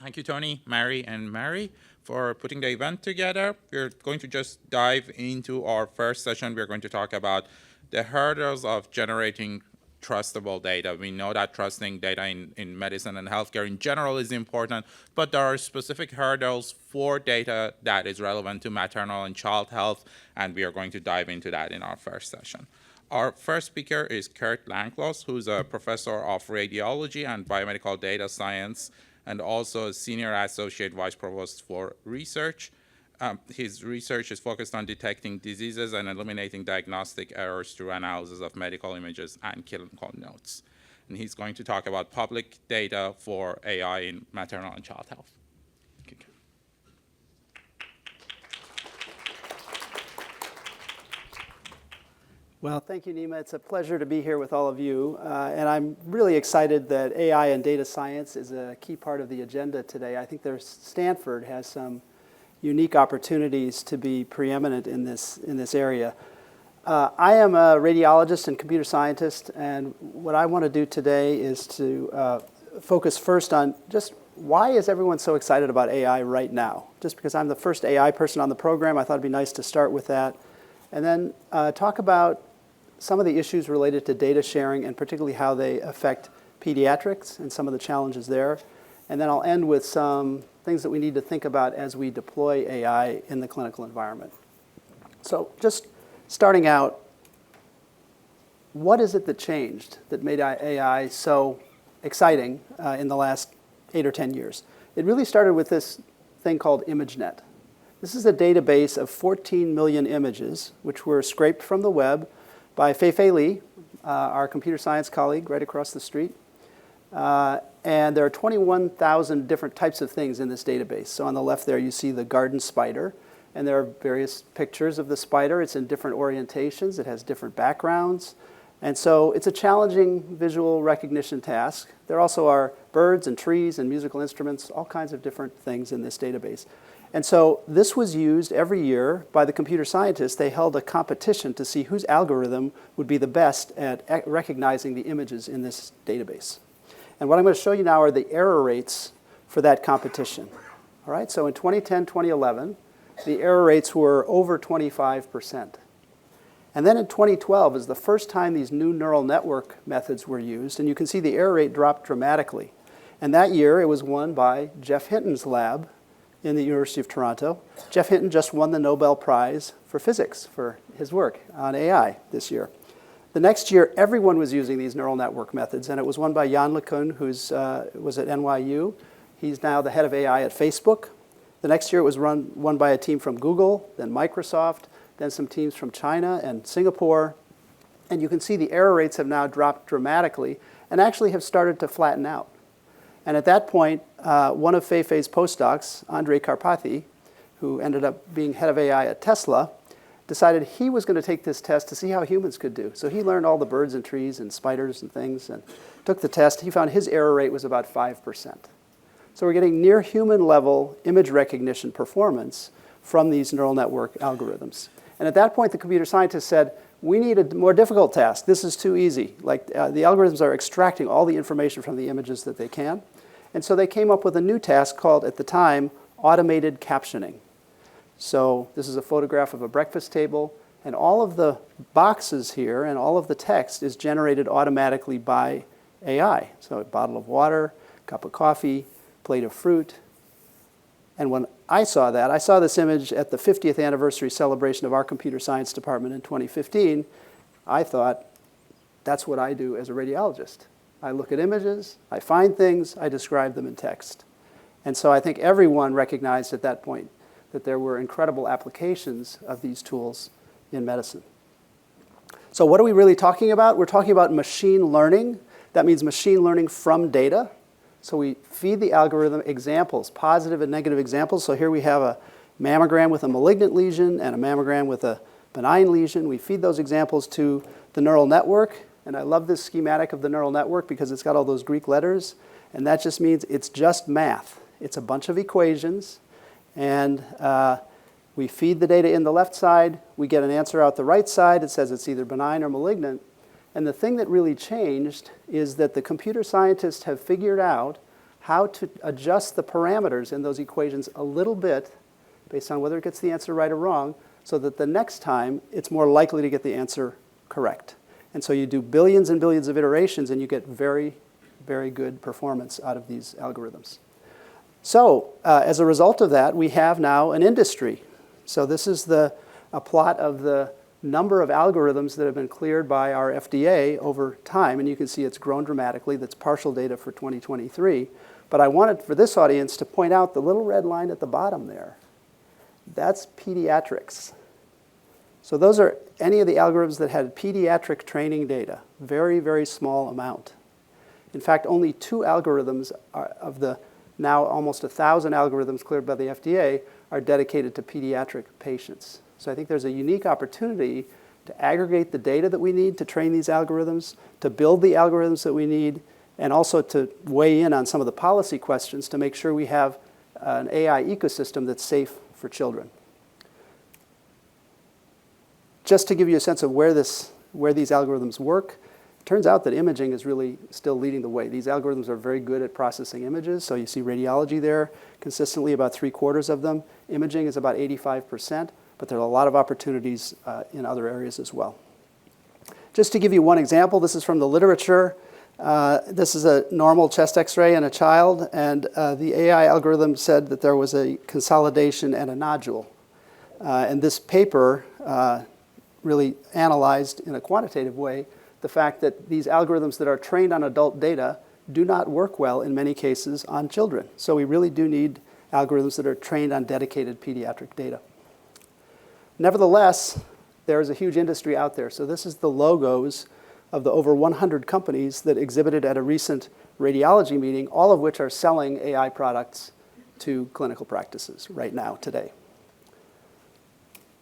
Thank you, Tony, Mary, and Mary for putting the event together. We're going to just dive into our first session. We're going to talk about the hurdles of generating trustable data. We know that trusting data in medicine and healthcare in general is important, but there are specific hurdles for data that is relevant to maternal and child health, and we are going to dive into that in our first session. Our first speaker is Kurt Langlotz, who's a professor of radiology and biomedical data science, and also a senior associate vice provost for research. His research is focused on detecting diseases and eliminating diagnostic errors through analysis of medical images and clinical notes. And he's going to talk about public data for AI in maternal and child health. Well, thank you, Nima. It's a pleasure to be here with all of you. And I'm really excited that AI and data science is a key part of the agenda today. I think Stanford has some unique opportunities to be preeminent in this area. I am a radiologist and computer scientist, and what I want to do today is to focus first on just why is everyone so excited about AI right now? Just because I'm the first AI person on the program, I thought it'd be nice to start with that. And then talk about some of the issues related to data sharing and particularly how they affect pediatrics and some of the challenges there. And then I'll end with some things that we need to think about as we deploy AI in the clinical environment. So just starting out, what is it that changed that made AI so exciting in the last 8 or 10 years? It really started with this thing called ImageNet. This is a database of 14 million images, which were scraped from the web by Fei Li, our computer science colleague right across the street. And there are 21,000 different types of things in this database. So on the left there, you see the garden spider, and there are various pictures of the spider. It's in different orientations. It has different backgrounds. And so it's a challenging visual recognition task. There also are birds and trees and musical instruments, all kinds of different things in this database. And so this was used every year by the computer scientists. They held a competition to see whose algorithm would be the best at recognizing the images in this database. And what I'm going to show you now are the error rates for that competition. All right, so in 2010, 2011, the error rates were over 25%. And then in 2012 is the first time these new neural network methods were used, and you can see the error rate dropped dramatically. And that year it was won by Geoff Hinton's lab in the University of Toronto. Geoff Hinton just won the Nobel Prize for physics for his work on AI this year. The next year, everyone was using these neural network methods, and it was won by Yann LeCun, who was at NYU. He's now the head of AI at Facebook. The next year, it was won by a team from Google, then Microsoft, then some teams from China and Singapore. And you can see the error rates have now dropped dramatically and actually have started to flatten out. And at that point, one of Fei's postdocs, Andrej Karpathy, who ended up being head of AI at Tesla, decided he was going to take this test to see how humans could do. So he learned all the birds and trees and spiders and things and took the test. He found his error rate was about 5%. So we're getting near human level image recognition performance from these neural network algorithms. And at that point, the computer scientists said, we need a more difficult task. This is too easy. Like the algorithms are extracting all the information from the images that they can. And so they came up with a new task called, at the time, automated captioning. So this is a photograph of a breakfast table, and all of the boxes here and all of the text is generated automatically by AI. So a bottle of water, cup of coffee, plate of fruit. And when I saw that, I saw this image at the 50th anniversary celebration of our computer science department in 2015. I thought, that's what I do as a radiologist. I look at images, I find things, I describe them in text. And so I think everyone recognized at that point that there were incredible applications of these tools in medicine. So what are we really talking about? We're talking about machine learning. That means machine learning from data. So we feed the algorithm examples, positive and negative examples. So here we have a mammogram with a malignant lesion and a mammogram with a benign lesion. We feed those examples to the neural network. And I love this schematic of the neural network because it's got all those Greek letters. And that just means it's just math. It's a bunch of equations. And we feed the data in the left side. We get an answer out the right side. It says it's either benign or malignant. And the thing that really changed is that the computer scientists have figured out how to adjust the parameters in those equations a little bit based on whether it gets the answer right or wrong, so that the next time it's more likely to get the answer correct. And so you do billions and billions of iterations, and you get very, very good performance out of these algorithms. So as a result of that, we have now an industry. So this is a plot of the number of algorithms that have been cleared by our FDA over time, and you can see it's grown dramatically. That's partial data for 2023. But I wanted for this audience to point out the little red line at the bottom there. That's pediatrics. So those are any of the algorithms that had pediatric training data, very, very small amount. In fact, only 2 algorithms of the now almost 1,000 algorithms cleared by the FDA are dedicated to pediatric patients. So I think there's a unique opportunity to aggregate the data that we need to train these algorithms, to build the algorithms that we need, and also to weigh in on some of the policy questions to make sure we have an AI ecosystem that's safe for children. Just to give you a sense of where these algorithms work, it turns out that imaging is really still leading the way. These algorithms are very good at processing images. So you see radiology there, consistently about 3/4 of them. Imaging is about 85%, but there are a lot of opportunities in other areas as well. Just to give you one example, this is from the literature. This is a normal chest x-ray in a child, and the AI algorithm said that there was a consolidation and a nodule. And this paper really analyzed in a quantitative way the fact that these algorithms that are trained on adult data do not work well in many cases on children. So we really do need algorithms that are trained on dedicated pediatric data. Nevertheless, there is a huge industry out there. So this is the logos of the over 100 companies that exhibited at a recent radiology meeting, all of which are selling AI products to clinical practices right now, today.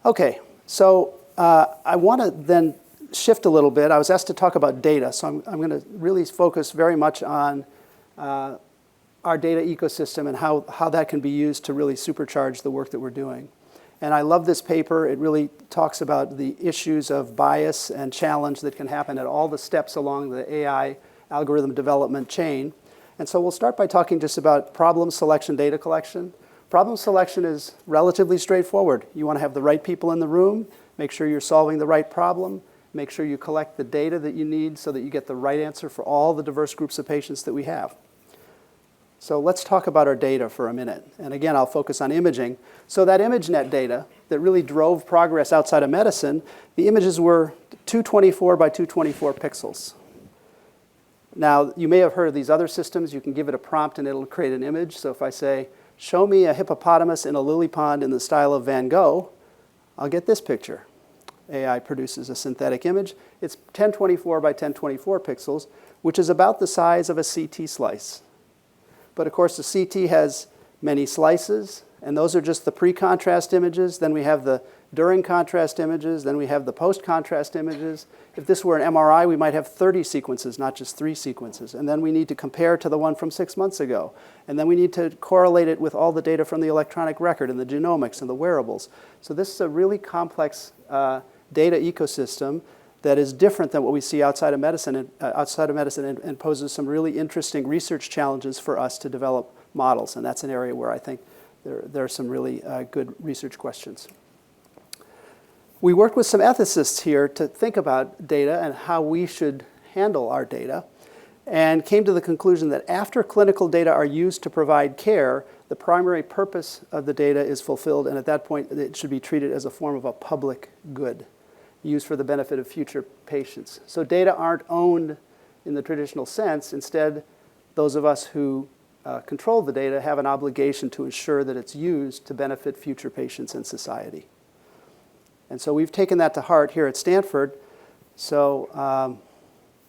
Okay, so I want to then shift a little bit. I was asked to talk about data, so I'm going to really focus very much on our data ecosystem and how that can be used to really supercharge the work that we're doing. And I love this paper. It really talks about the issues of bias and challenge that can happen at all the steps along the AI algorithm development chain. And so we'll start by talking just about problem selection, data collection. Problem selection is relatively straightforward. You want to have the right people in the room, make sure you're solving the right problem, make sure you collect the data that you need so that you get the right answer for all the diverse groups of patients that we have. So let's talk about our data for a minute. And again, I'll focus on imaging. So that ImageNet data that really drove progress outside of medicine, the images were 224 by 224 pixels. Now, you may have heard of these other systems. You can give it a prompt and it'll create an image. So if I say, show me a hippopotamus in a lily pond in the style of Van Gogh, I'll get this picture. AI produces a synthetic image. It's 1024 by 1024 pixels, which is about the size of a CT slice. But of course, the CT has many slices, and those are just the pre-contrast images. Then we have the during contrast images. Then we have the post-contrast images. If this were an MRI, we might have 30 sequences, not just 3 sequences. And then we need to compare to the one from 6 months ago. And then we need to correlate it with all the data from the electronic record and the genomics and the wearables. So this is a really complex data ecosystem that is different than what we see outside of medicine and poses some really interesting research challenges for us to develop models. And that's an area where I think there are some really good research questions. We worked with some ethicists here to think about data and how we should handle our data, and came to the conclusion that after clinical data are used to provide care, the primary purpose of the data is fulfilled, and at that point it should be treated as a form of a public good, used for the benefit of future patients. So data aren't owned in the traditional sense. Instead, those of us who control the data have an obligation to ensure that it's used to benefit future patients and society. And so we've taken that to heart here at Stanford. So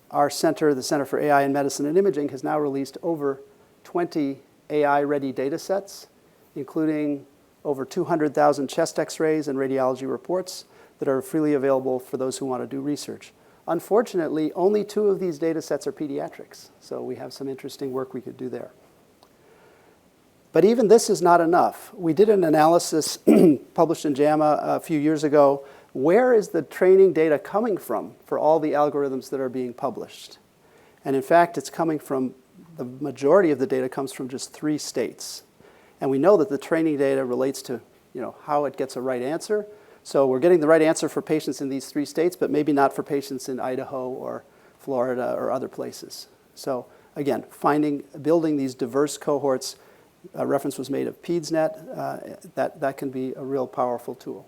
our center, the Center for AI in Medicine and Imaging, has now released over 20 AI-ready data sets, including over 200,000 chest x-rays and radiology reports that are freely available for those who want to do research. Unfortunately, only 2 of these data sets are pediatrics, so we have some interesting work we could do there. But even this is not enough. We did an analysis published in JAMA a few years ago. Where is the training data coming from for all the algorithms that are being published? And in fact, it's coming from the majority of the data comes from just 3 states. And we know that the training data relates to how it gets a right answer. So we're getting the right answer for patients in these 3 states, but maybe not for patients in Idaho or Florida or other places. So again, building these diverse cohorts, a reference was made of PedsNet, that can be a real powerful tool.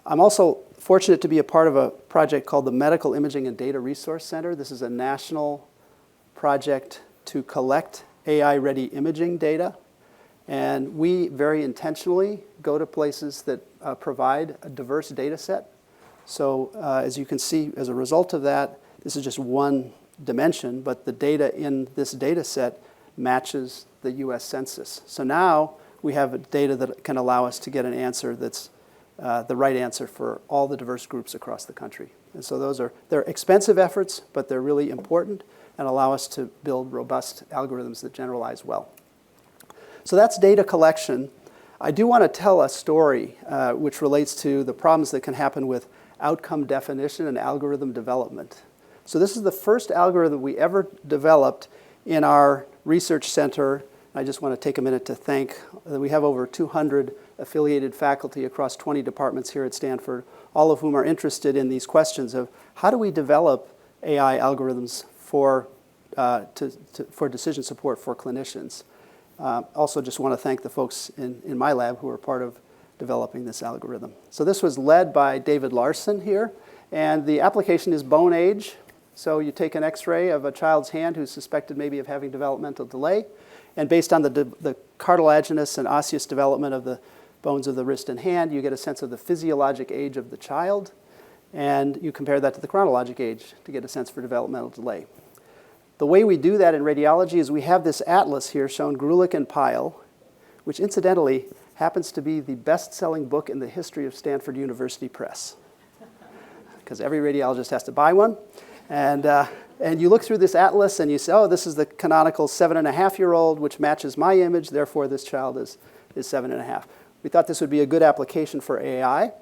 I'm also fortunate to be a part of a project called the Medical Imaging and Data Resource Center. This is a national project to collect AI-ready imaging data. And we very intentionally go to places that provide a diverse data set. So as you can see, as a result of that, this is just one dimension, but the data in this data set matches the US Census. So now we have data that can allow us to get an answer that's the right answer for all the diverse groups across the country. And so they're expensive efforts, but they're really important and allow us to build robust algorithms that generalize well. So that's data collection. I do want to tell a story which relates to the problems that can happen with outcome definition and algorithm development. So this is the first algorithm we ever developed in our research center. I just want to take a minute to thank that we have over 200 affiliated faculty across 20 departments here at Stanford, all of whom are interested in these questions of how do we develop AI algorithms for decision support for clinicians. Also just want to thank the folks in my lab who are part of developing this algorithm. So this was led by David Larson here, and the application is bone age. So you take an x-ray of a child's hand who's suspected maybe of having developmental delay, and based on the cartilaginous and osseous development of the bones of the wrist and hand, you get a sense of the physiologic age of the child, and you compare that to the chronologic age to get a sense for developmental delay. The way we do that in radiology is we have this atlas here shown Grulich and Pyle, which incidentally happens to be the best-selling book in the history of Stanford University Press, because every radiologist has to buy one. And you look through this atlas and you say, oh, this is the canonical 7.5-year-old, which matches my image, therefore this child is 7.5. We thought this would be a good application for AI,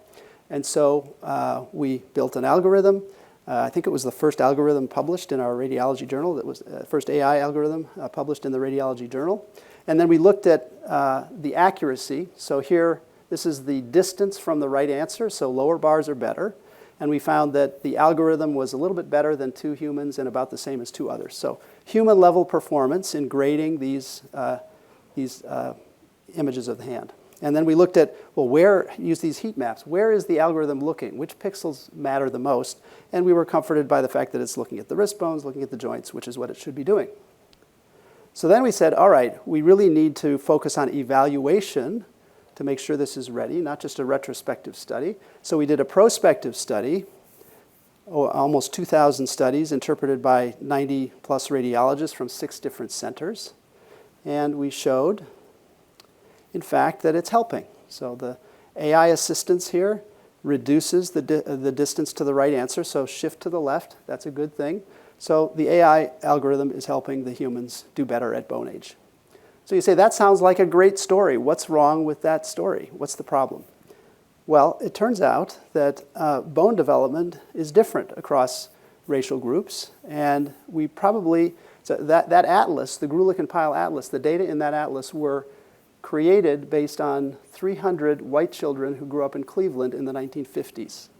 and so we built an algorithm. I think it was the first algorithm published in our radiology journal. That was the first AI algorithm published in the radiology journal. And then we looked at the accuracy. So here, this is the distance from the right answer, so lower bars are better. And we found that the algorithm was a little bit better than 2 humans and about the same as 2 others. So human-level performance in grading these images of the hand. And then we looked at, well, use these heat maps. Where is the algorithm looking? Which pixels matter the most? And we were comforted by the fact that it's looking at the wrist bones, looking at the joints, which is what it should be doing. So then we said, all right, we really need to focus on evaluation to make sure this is ready, not just a retrospective study. So we did a prospective study, almost 2,000 studies interpreted by 90-plus radiologists from 6 different centers. And we showed, in fact, that it's helping. So the AI assistance here reduces the distance to the right answer, so shift to the left, that's a good thing. So the AI algorithm is helping the humans do better at bone age. So you say, that sounds like a great story. What's wrong with that story? What's the problem? Well, it turns out that bone development is different across racial groups, and we probably, so that atlas, the Grulich and Pyle atlas, the data in that atlas were created based on 300 white children who grew up in Cleveland in the 1950s.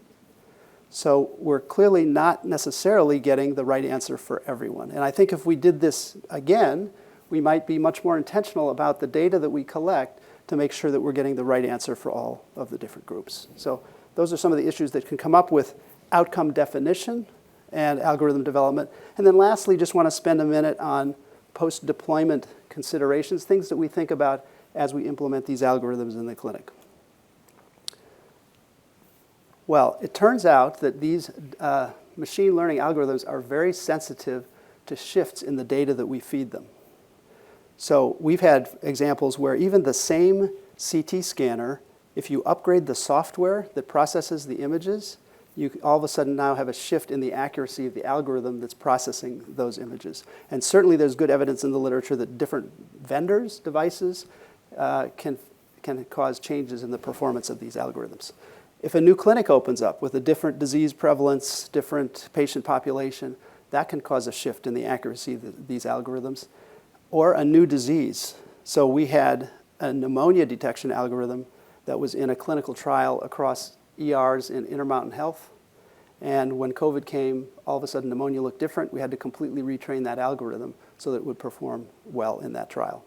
So we're clearly not necessarily getting the right answer for everyone. And I think if we did this again, we might be much more intentional about the data that we collect to make sure that we're getting the right answer for all of the different groups. So those are some of the issues that can come up with outcome definition and algorithm development. And then lastly, just want to spend a minute on post-deployment considerations, things that we think about as we implement these algorithms in the clinic. Well, it turns out that these machine learning algorithms are very sensitive to shifts in the data that we feed them. So we've had examples where even the same CT scanner, if you upgrade the software that processes the images, you all of a sudden now have a shift in the accuracy of the algorithm that's processing those images. And certainly there's good evidence in the literature that different vendors' devices can cause changes in the performance of these algorithms. If a new clinic opens up with a different disease prevalence, different patient population, that can cause a shift in the accuracy of these algorithms, or a new disease. So we had a pneumonia detection algorithm that was in a clinical trial across ERs in Intermountain Health. And when COVID came, all of a sudden pneumonia looked different. We had to completely retrain that algorithm so that it would perform well in that trial.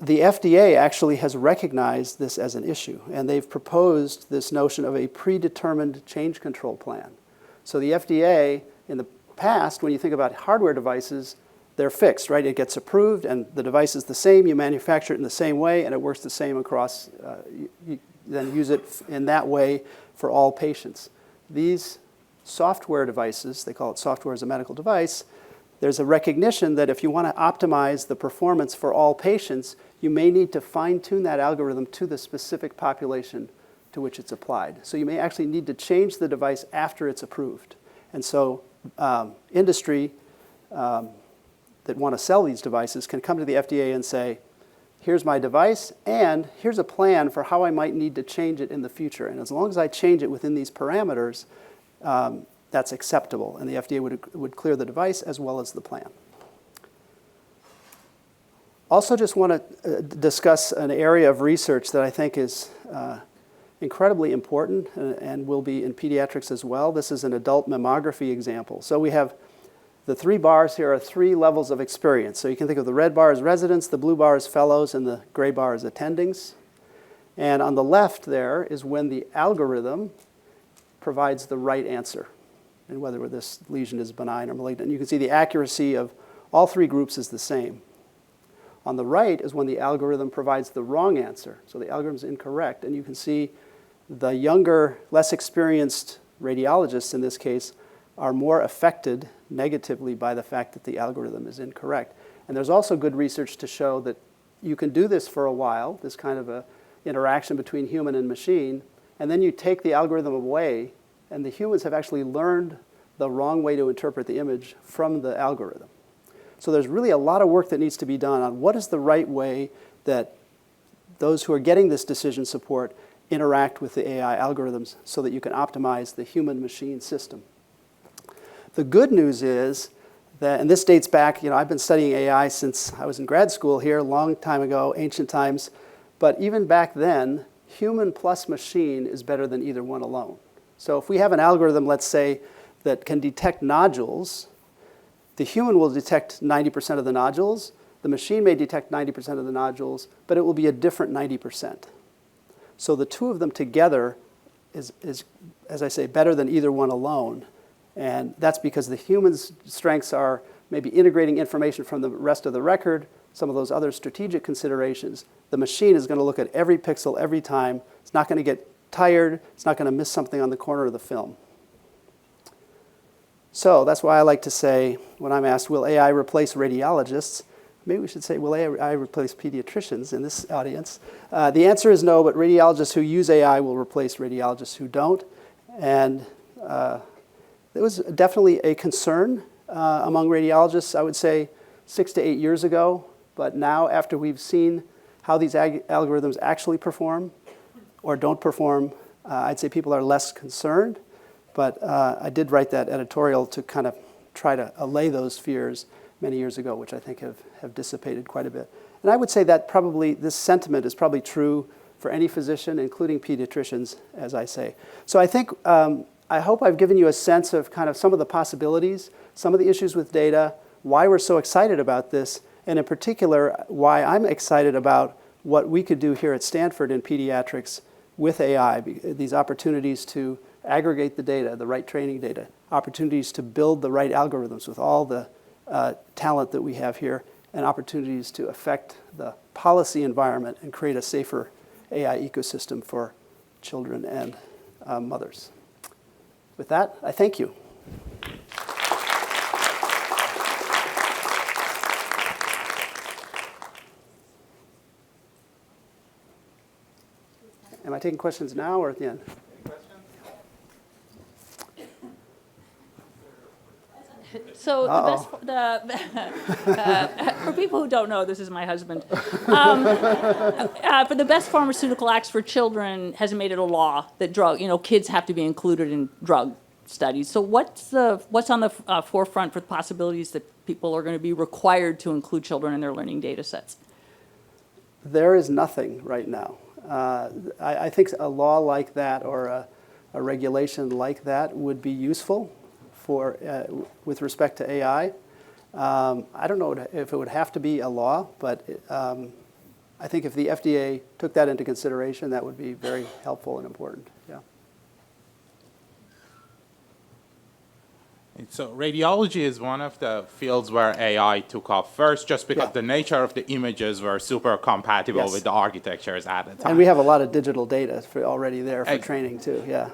The FDA actually has recognized this as an issue, and they've proposed this notion of a predetermined change control plan. So the FDA, in the past, when you think about hardware devices, they're fixed, right? It gets approved, and the device is the same. You manufacture it in the same way, and it works the same across. You then use it in that way for all patients. These software devices, they call it software as a medical device, there's a recognition that if you want to optimize the performance for all patients, you may need to fine-tune that algorithm to the specific population to which it's applied. So you may actually need to change the device after it's approved. And so industry that want to sell these devices can come to the FDA and say, here's my device, and here's a plan for how I might need to change it in the future. And as long as I change it within these parameters, that's acceptable. And the FDA would clear the device as well as the plan. Also just want to discuss an area of research that I think is incredibly important and will be in pediatrics as well. This is an adult mammography example. So we have the 3 bars here are 3 levels of experience. So you can think of the red bar as residents, the blue bar as fellows, and the gray bar as attendings. And on the left there is when the algorithm provides the right answer, and whether this lesion is benign or malignant. And you can see the accuracy of all 3 groups is the same. On the right is when the algorithm provides the wrong answer. So the algorithm is incorrect, and you can see the younger, less experienced radiologists in this case are more affected negatively by the fact that the algorithm is incorrect. And there's also good research to show that you can do this for a while, this kind of a interaction between human and machine, and then you take the algorithm away, and the humans have actually learned the wrong way to interpret the image from the algorithm. So there's really a lot of work that needs to be done on what is the right way that those who are getting this decision support interact with the AI algorithms so that you can optimize the human-machine system. The good news is that, and this dates back, I've been studying AI since I was in grad school here, a long time ago, ancient times, but even back then, human plus machine is better than either one alone. So if we have an algorithm, let's say, that can detect nodules, the human will detect 90% of the nodules, the machine may detect 90% of the nodules, but it will be a different 90%. So the 2 of them together is, as I say, better than either one alone. And that's because the human's strengths are maybe integrating information from the rest of the record, some of those other strategic considerations. The machine is going to look at every pixel every time. It's not going to get tired. It's not going to miss something on the corner of the film. So that's why I like to say, when I'm asked, will AI replace radiologists? Maybe we should say, will AI replace pediatricians in this audience? The answer is no, but radiologists who use AI will replace radiologists who don't. And it was definitely a concern among radiologists, I would say 6 to 8 years ago. But now, after we've seen how these algorithms actually perform or don't perform, I'd say people are less concerned. But I did write that editorial to kind of try to allay those fears many years ago, which I think have dissipated quite a bit. And I would say that probably this sentiment is probably true for any physician, including pediatricians, as I say. So I think I hope I've given you a sense of kind of some of the possibilities, some of the issues with data, why we're so excited about this, and in particular, why I'm excited about what we could do here at Stanford in pediatrics with AI, these opportunities to aggregate the data, the right training data, opportunities to build the right algorithms with all the talent that we have here, and opportunities to affect the policy environment and create a safer AI ecosystem for children and mothers. With that, I thank you. Am I taking questions now or at the end? So for people who don't know, this is my husband. For the best pharmaceutical acts for children has made it a law that kids have to be included in drug studies. So what's on the forefront for the possibilities that people are going to be required to include children in their learning data sets? There is nothing right now. I think a law like that or a regulation like that would be useful for with respect to AI. I don't know if it would have to be a law, but I think if the FDA took that into consideration, that would be very helpful and important. Yeah. So radiology is one of the fields where AI took off first, just because Yeah. the nature of the images were super compatible Yes. with the architectures at the time. And we have a lot of digital data already there for training too. Yeah.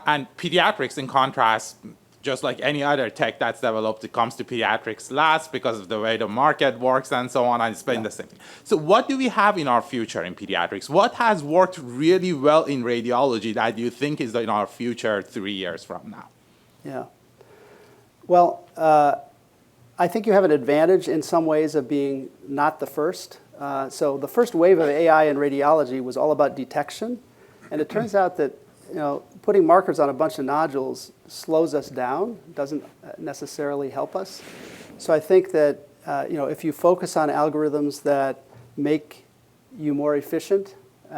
And pediatrics, in contrast, just like any other tech that's developed, it comes to pediatrics last because of the way the market works and so on, and it's been the same thing. So what do we have in our future in pediatrics? What has worked really well in radiology that you think is in our future 3 years from now? Yeah. Well, I think you have an advantage in some ways of being not the first. So the first wave of AI in radiology was all about detection, and it turns out that putting markers on a bunch of nodules slows us down, doesn't necessarily help us. So I think that if you focus on algorithms that make you more efficient,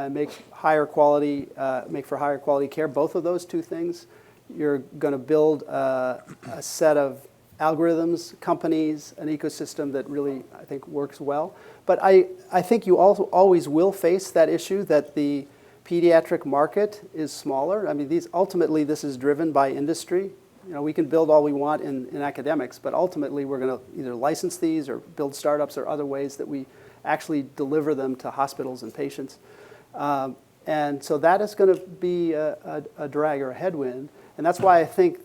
make for higher quality care, both of those two things, you're going to build a set of algorithms, companies, an ecosystem that really, I think, works well. But I think you also always will face that issue that the pediatric market is smaller. I mean, ultimately, this is driven by industry. We can build all we want in academics, but ultimately, we're going to either license these or build startups or other ways that we actually deliver them to hospitals and patients. And so that is going to be a drag or a headwind. And that's why I think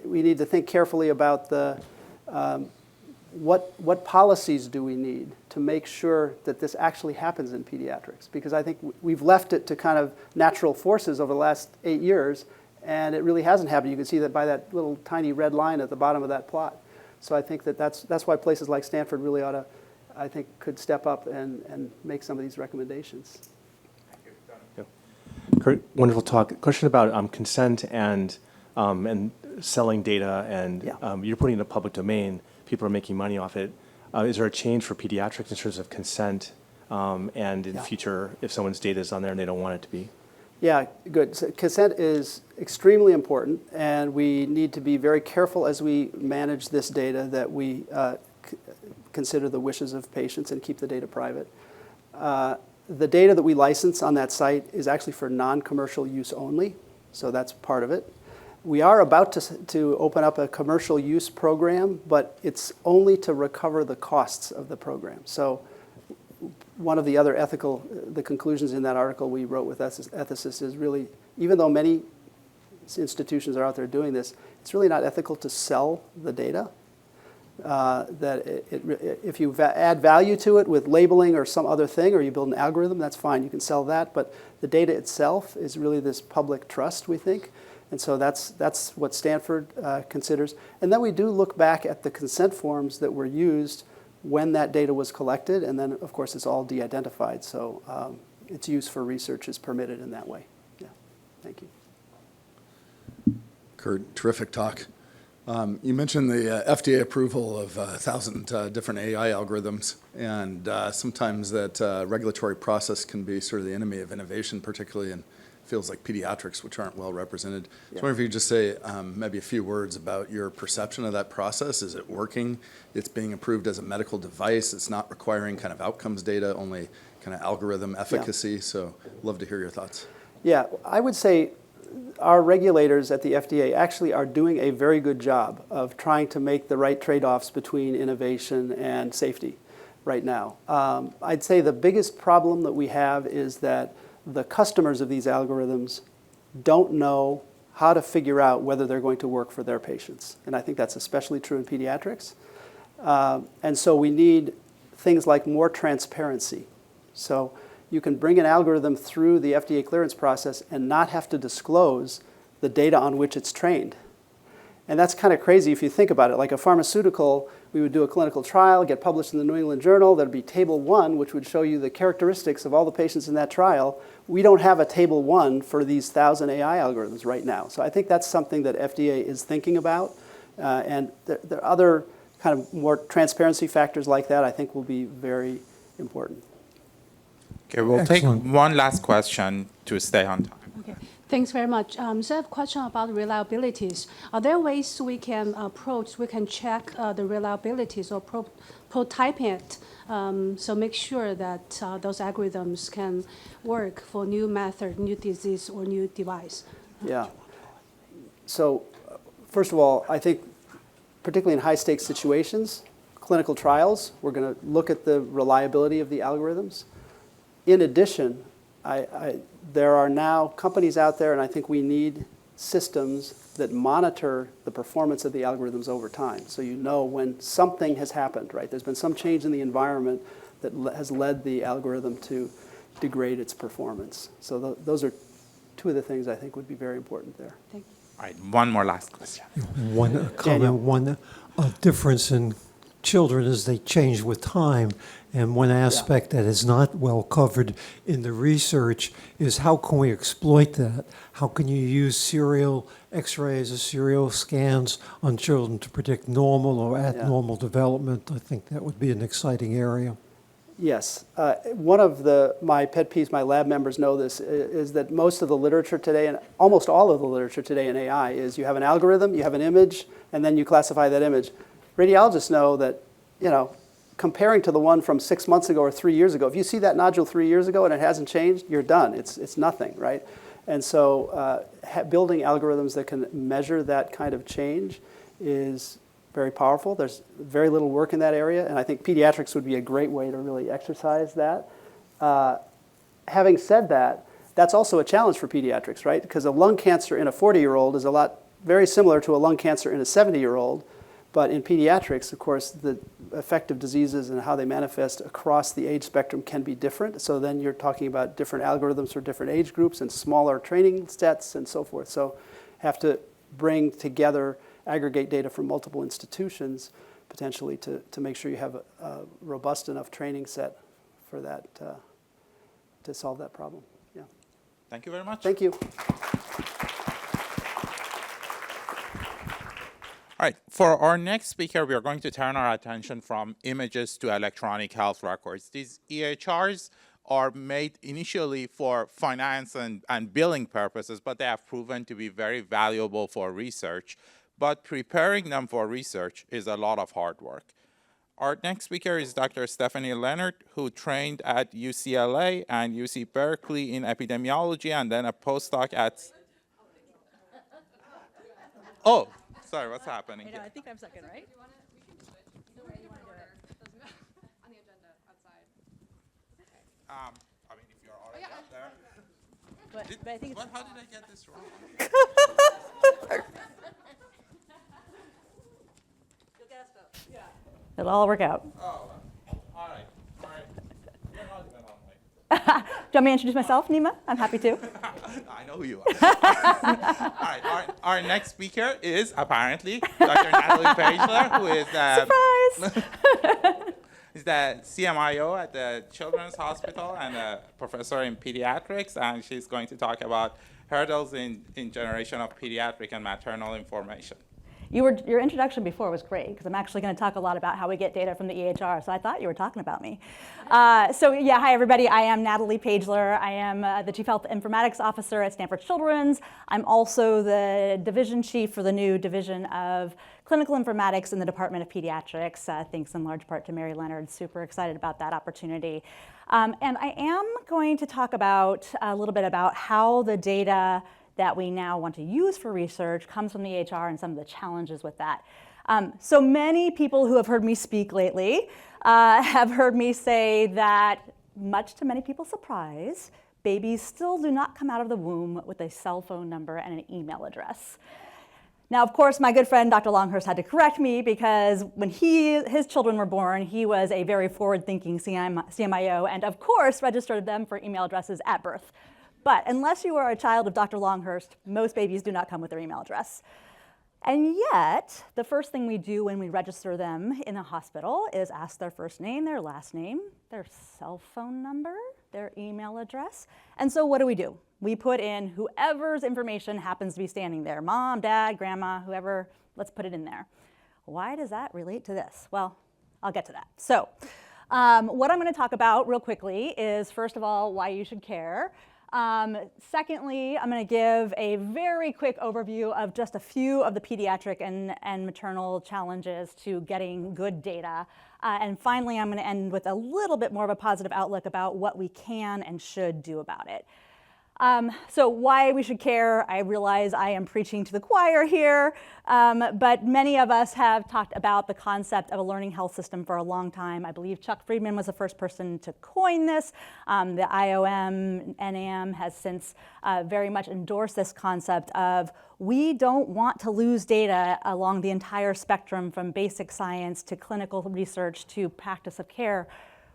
we need to think carefully about what policies do we need to make sure that this actually happens in pediatrics? Because I think we've left it to kind of natural forces over the last 8 years, and it really hasn't happened. You can see that by that little tiny red line at the bottom of that plot. So I think that's why places like Stanford really ought to, I think, could step up and make some of these recommendations. Kurt, wonderful talk. Question about consent and selling data, and you're putting it in the public domain. People are making money off it. Is there a change for pediatrics in terms of consent and in the future if someone's data is on there and they don't want it to be? Yeah, good. So consent is extremely important, and we need to be very careful as we manage this data that we consider the wishes of patients and keep the data private. The data that we license on that site is actually for non-commercial use only, so that's part of it. We are about to open up a commercial use program, but it's only to recover the costs of the program. So one of the other the conclusions in that article we wrote with ethicists is really, even though many institutions are out there doing this, it's really not ethical to sell the data. If you add value to it with labeling or some other thing, or you build an algorithm, that's fine, you can sell that, but the data itself is really this public trust, we think. And so that's what Stanford considers. And then we do look back at the consent forms that were used when that data was collected, and then, of course, it's all de-identified. So its use for research is permitted in that way. Yeah, thank you. Kurt, terrific talk. You mentioned the FDA approval of 1,000 different AI algorithms, and sometimes that regulatory process can be sort of the enemy of innovation, particularly in fields like pediatrics, which aren't well represented. So I wonder if you could just say maybe a few words about your perception of that process. Is it working? It's being approved as a medical device. It's not requiring kind of outcomes data, only kind of algorithm efficacy. Yeah. So love to hear your thoughts. Yeah, I would say our regulators at the FDA actually are doing a very good job of trying to make the right trade-offs between innovation and safety right now. I'd say the biggest problem that we have is that the customers of these algorithms don't know how to figure out whether they're going to work for their patients. And I think that's especially true in pediatrics. And so we need things like more transparency. So you can bring an algorithm through the FDA clearance process and not have to disclose the data on which it's trained. And that's kind of crazy if you think about it. Like a pharmaceutical, we would do a clinical trial, get published in the New England Journal. There'd be table 1, which would show you the characteristics of all the patients in that trial. We don't have a table 1 for these 1,000 AI algorithms right now. So I think that's something that FDA is thinking about. And there are other kind of more transparency factors like that I think will be very important. Okay, we'll Excellent. take one last question to stay on time. Okay, thanks very much. So I have a question about reliabilities. Are there ways we can check the reliabilities or prototype it, so make sure that those algorithms can work for new method, new disease, or new device? Yeah. So first of all, I think particularly in high-stakes situations, clinical trials, we're going to look at the reliability of the algorithms. In addition, there are now companies out there, and I think we need systems that monitor the performance of the algorithms over time. So you know when something has happened, right? There's been some change in the environment that has led the algorithm to degrade its performance. So those are two of the things I think would be very important there. Thank you. All right, one more last question. One Daniel. comment, one difference in children is they change with time. And one aspect that is not well covered in the research is how can we exploit that? How can you use serial X-rays or serial scans on children to predict normal or abnormal development? I think that would be an exciting area. Yes. One of my pet peeves, my lab members know this, is that most of the literature today, and almost all of the literature today in AI, is you have an algorithm, you have an image, and then you classify that image. Radiologists know that, comparing to the one from 6 months ago or 3 years ago, if you see that nodule 3 years ago and it hasn't changed, you're done. It's nothing, right? And so building algorithms that can measure that kind of change is very powerful. There's very little work in that area, and I think pediatrics would be a great way to really exercise that. Having said that, that's also a challenge for pediatrics, right? Because a lung cancer in a 40-year-old is very similar to a lung cancer in a 70-year-old. But in pediatrics, of course, the affective diseases and how they manifest across the age spectrum can be different. So then you're talking about different algorithms for different age groups and smaller training sets and so forth. So have to bring together, aggregate data from multiple institutions, potentially to make sure you have a robust enough training set for that, to solve that problem. Yeah. Thank you very much. Thank you. All right, for our next speaker, we are going to turn our attention from images to electronic health records. These EHRs are made initially for finance and billing purposes, but they have proven to be very valuable for research. But preparing them for research is a lot of hard work. Our next speaker is Dr. Stephanie Leonard, who trained at UCLA and UC Berkeley in epidemiology, and then a postdoc at... Oh. Sorry, what's happening? I think I'm second, right? I mean, if you're already up there. But I think it's... How did I get this wrong? You'll get us both. Yeah. It'll all work out. Oh, all right. You're not even on Do you want me to introduce myself, Nima? I'm happy to. I know who you are. All right, our next speaker is apparently Dr. Natalie Pageler, who is Surprise! is the CMIO at the Children's Hospital and a professor in pediatrics, and she's going to talk about hurdles in generation of pediatric and maternal information. Your introduction before was great, because I'm actually going to talk a lot about how we get data from the EHR, so I thought you were talking about me. Hi everybody, I am Natalie Pageler. I am the Chief Health Informatics Officer at Stanford Children's. I'm also the division chief for the new division of clinical informatics in the Department of Pediatrics, thanks in large part to Mary Leonard. Super excited about that opportunity. And I am going to talk about a little bit about how the data that we now want to use for research comes from the EHR and some of the challenges with that. So many people who have heard me speak lately have heard me say that, much to many people's surprise, babies still do not come out of the womb with a cell phone number and an email address. Now, of course, my good friend Dr. Longhurst had to correct me, because when his children were born, he was a very forward-thinking CMIO and, of course, registered them for email addresses at birth. But unless you are a child of Dr. Longhurst, most babies do not come with their email address. And yet, the first thing we do when we register them in a hospital is ask their first name, their last name, their cell phone number, their email address. And so what do? We put in whoever's information happens to be standing there, mom, dad, grandma, whoever, let's put it in there. Why does that relate to this? Well, I'll get to that. So what I'm going to talk about real quickly is, first of all, why you should care. Secondly, I'm going to give a very quick overview of just a few of the pediatric and maternal challenges to getting good data. And finally, I'm going to end with a little bit more of a positive outlook about what we can and should do about it. So why we should care, I realize I am preaching to the choir here, but many of us have talked about the concept of a learning health system for a long time. I believe Chuck Friedman was the first person to coin this. The IOM, NAM has since very much endorsed this concept of we don't want to lose data along the entire spectrum from basic science to clinical research to practice of care.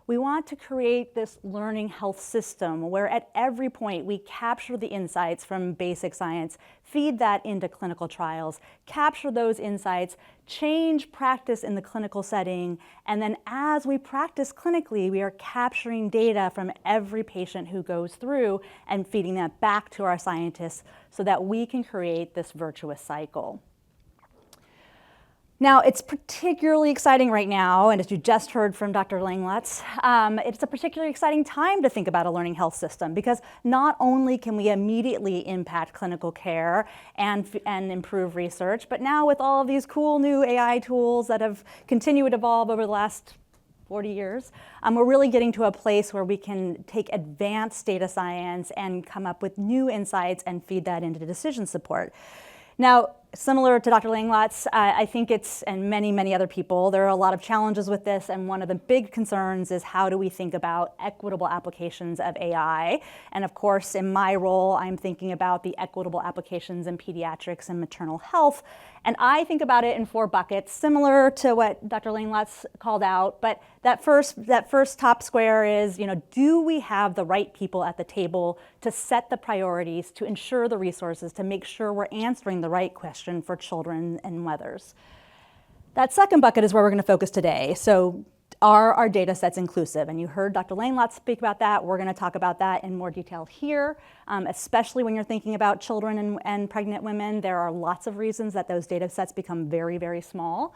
We want to create this learning health system where at every point we capture the insights from basic science, feed that into clinical trials, capture those insights, change practice in the clinical setting, and then as we practice clinically, we are capturing data from every patient who goes through and feeding that back to our scientists so that we can create this virtuous cycle. Now, it's particularly exciting right now, and as you just heard from Dr. Langlotz, it's a particularly exciting time to think about a learning health system because not only can we immediately impact clinical care and improve research, but now with all of these cool new AI tools that have continued to evolve over the last 40 years, we're really getting to a place where we can take advanced data science and come up with new insights and feed that into decision support. Now, similar to Dr. Langlotz, I think it's, and many other people, there are a lot of challenges with this, and one of the big concerns is how do we think about equitable applications of AI? And of course, in my role, I'm thinking about the equitable applications in pediatrics and maternal health. And I think about it in 4 buckets, similar to what Dr. Langlotz called out, but that first top square is, do we have the right people at the table to set the priorities, to ensure the resources, to make sure we're answering the right question for children and mothers? That second bucket is where we're going to focus today. So are our data sets inclusive? And you heard Dr. Langlotz speak about that. We're going to talk about that in more detail here, especially when you're thinking about children and pregnant women. There are lots of reasons that those data sets become very small.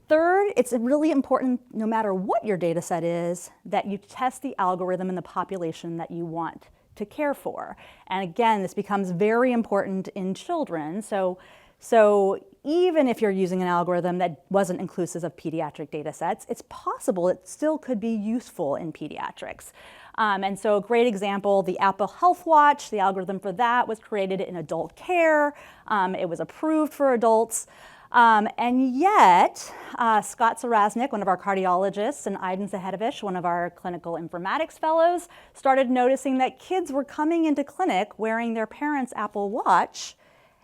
Third, it's really important, no matter what your data set is, that you test the algorithm in the population that you want to care for. And again, this becomes very important in children. So even if you're using an algorithm that wasn't inclusive of pediatric data sets, it's possible it still could be useful in pediatrics. And so a great example, the Apple Health Watch, the algorithm for that was created in adult care. It was approved for adults. And yet, Scott Sarasnik, one of our cardiologists, and Aydin Zahedovich, one of our clinical informatics fellows, started noticing that kids were coming into clinic wearing their parents' Apple Watch,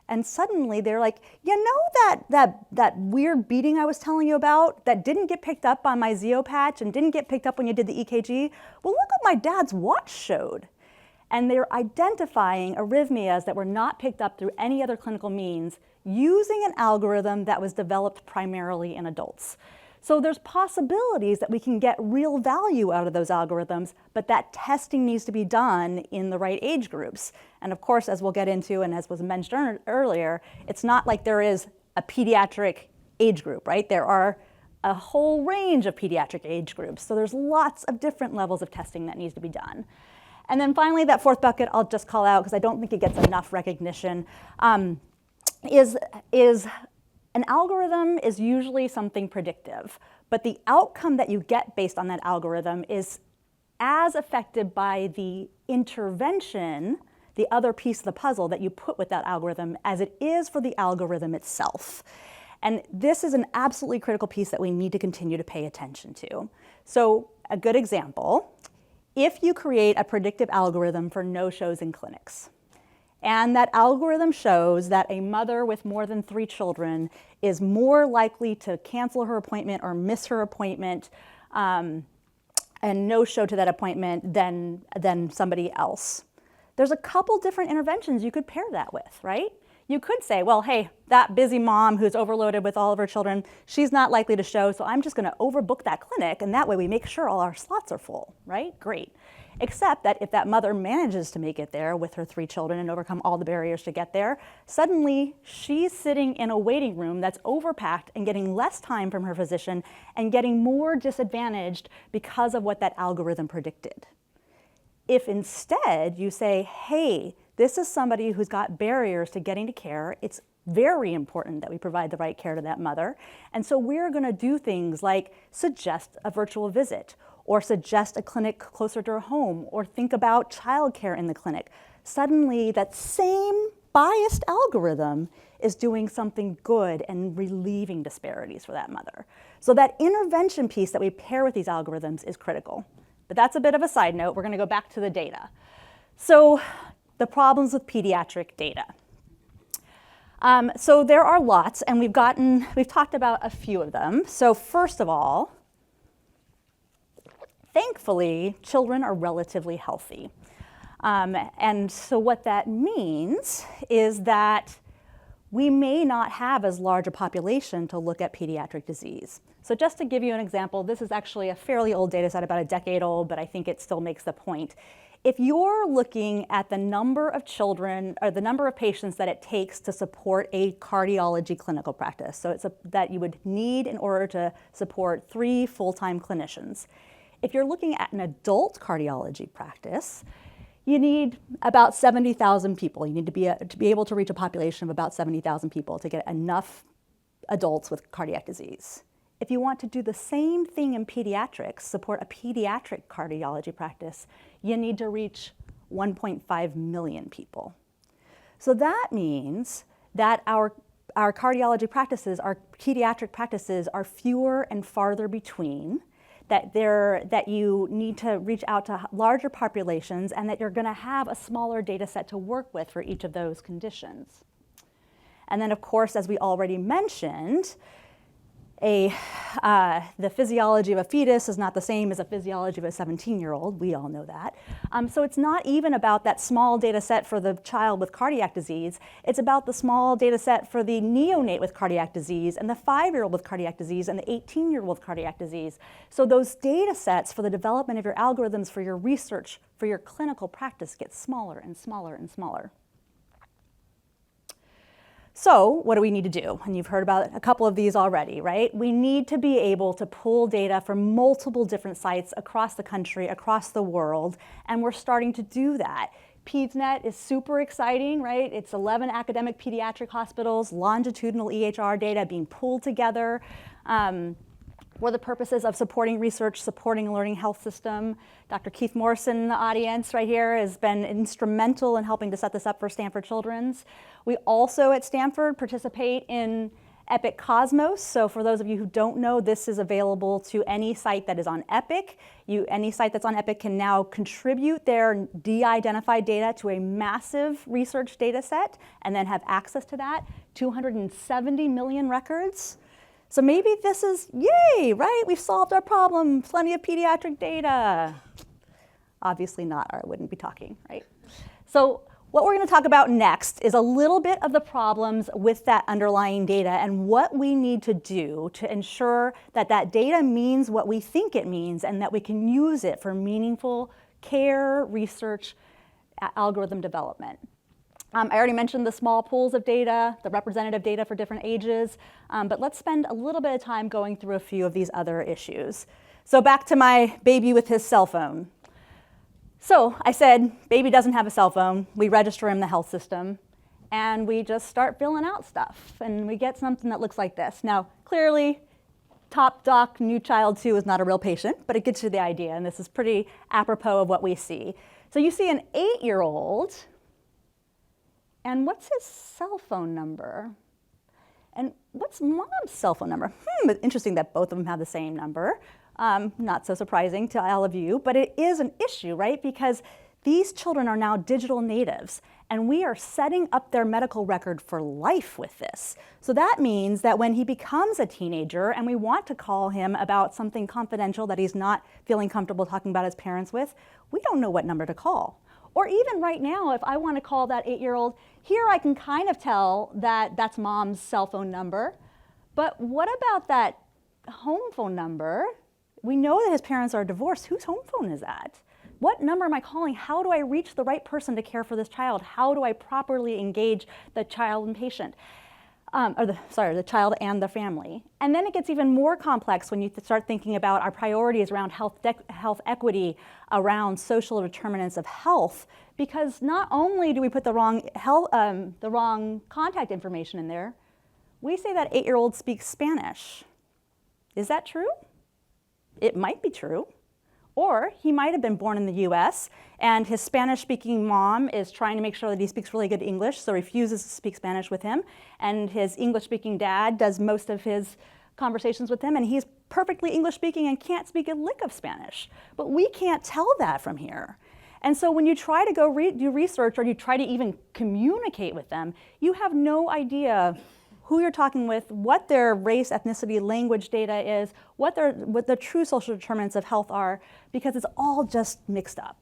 and suddenly they're like, that weird beating I was telling you about that didn't get picked up on my Zeo patch and didn't get picked up when you did the EKG? Well, look what my dad's watch showed. And they're identifying arrhythmias that were not picked up through any other clinical means using an algorithm that was developed primarily in adults. So there's possibilities that we can get real value out of those algorithms, but that testing needs to be done in the right age groups. And of course, as we'll get into, and as was mentioned earlier, it's not like there is a pediatric age group, right? There are a whole range of pediatric age groups. So there's lots of different levels of testing that needs to be done. And then finally, that fourth bucket I'll just call out because I don't think it gets enough recognition, is an algorithm is usually something predictive, but the outcome that you get based on that algorithm is as affected by the intervention, the other piece of the puzzle that you put with that algorithm, as it is for the algorithm itself. And this is an absolutely critical piece that we need to continue to pay attention to. So a good example, if you create a predictive algorithm for no-shows in clinics, and that algorithm shows that a mother with more than 3 children is more likely to cancel her appointment or miss her appointment and no-show to that appointment than somebody else. There's a couple different interventions you could pair that with, right? You could say, well, hey, that busy mom who's overloaded with all of her children, she's not likely to show, so I'm just going to overbook that clinic, and that way we make sure all our slots are full, right? Great. Except that if that mother manages to make it there with her 3 children and overcome all the barriers to get there, suddenly she's sitting in a waiting room that's overpacked and getting less time from her physician and getting more disadvantaged because of what that algorithm predicted. If instead you say, hey, this is somebody who's got barriers to getting to care, it's very important that we provide the right care to that mother, and so we're going to do things like suggest a virtual visit, or suggest a clinic closer to her home, or think about childcare in the clinic. Suddenly, that same biased algorithm is doing something good and relieving disparities for that mother. So that intervention piece that we pair with these algorithms is critical. But that's a bit of a side note. We're going to go back to the data. So the problems with pediatric data. So there are lots, and we've talked about a few of them. So first of all, thankfully, children are relatively healthy. And so what that means is that we may not have as large a population to look at pediatric disease. So just to give you an example, this is actually a fairly old data set, about a decade old, but I think it still makes the point. If you're looking at the number of children, or the number of patients that it takes to support a cardiology clinical practice, so it's that you would need in order to support 3 full-time clinicians. If you're looking at an adult cardiology practice, you need about 70,000 people. You need to be able to reach a population of about 70,000 people to get enough adults with cardiac disease. If you want to do the same thing in pediatrics, support a pediatric cardiology practice, you need to reach 1.5 million people. So that means that our cardiology practices, our pediatric practices, are fewer and farther between, that you need to reach out to larger populations, and that you're going to have a smaller data set to work with for each of those conditions. And then, of course, as we already mentioned, the physiology of a fetus is not the same as a physiology of a 17-year-old. We all know that. So it's not even about that small data set for the child with cardiac disease. It's about the small data set for the neonate with cardiac disease, and the 5-year-old with cardiac disease, and the 18-year-old with cardiac disease. So those data sets for the development of your algorithms, for your research, for your clinical practice get smaller and smaller and smaller. So what do we need to do? And you've heard about a couple of these already, right? We need to be able to pull data from multiple different sites across the country, across the world, and we're starting to do that. PedsNet is super exciting, right? It's 11 academic pediatric hospitals, longitudinal EHR data being pulled together for the purposes of supporting research, supporting a learning health system. Dr. Keith Morrison in the audience right here has been instrumental in helping to set this up for Stanford Children's. We also at Stanford participate in Epic Cosmos. So for those of you who don't know, this is available to any site that is on Epic. Any site that's on Epic can now contribute their de-identified data to a massive research data set and then have access to that, 270 million records. So maybe this is, yay, right? We've solved our problem, plenty of pediatric data. Obviously not, or I wouldn't be talking, right? So what we're going to talk about next is a little bit of the problems with that underlying data and what we need to do to ensure that that data means what we think it means and that we can use it for meaningful care, research, algorithm development. I already mentioned the small pools of data, the representative data for different ages, but let's spend a little bit of time going through a few of these other issues. So back to my baby with his cell phone. So I said, baby doesn't have a cell phone. We register him in the health system, and we just start filling out stuff, and we get something that looks like this. Now, clearly, top doc, new child 2 is not a real patient, but it gets you the idea, and this is pretty apropos of what we see. So you see an 8-year-old, and what's his cell phone number? And what's mom's cell phone number? Interesting that both of them have the same number. Not so surprising to all of you, but it is an issue, right? Because these children are now digital natives, and we are setting up their medical record for life with this. So that means that when he becomes a teenager and we want to call him about something confidential that he's not feeling comfortable talking about his parents with, we don't know what number to call. Or even right now, if I want to call that 8-year-old, here I can kind of tell that that's mom's cell phone number. But what about that home phone number? We know that his parents are divorced. Whose home phone is that? What number am I calling? How do I reach the right person to care for this child? How do I properly engage the child and patient? The child and the family. And then it gets even more complex when you start thinking about our priorities around health equity, around social determinants of health, because not only do we put the wrong contact information in there, we say that 8-year-old speaks Spanish. Is that true? It might be true. Or he might have been born in the US and his Spanish-speaking mom is trying to make sure that he speaks really good English, so refuses to speak Spanish with him. And his English-speaking dad does most of his conversations with him, and he's perfectly English-speaking and can't speak a lick of Spanish. But we can't tell that from here. And so when you try to go do research or you try to even communicate with them, you have no idea who you're talking with, what their race, ethnicity, language data is, what the true social determinants of health are, because it's all just mixed up.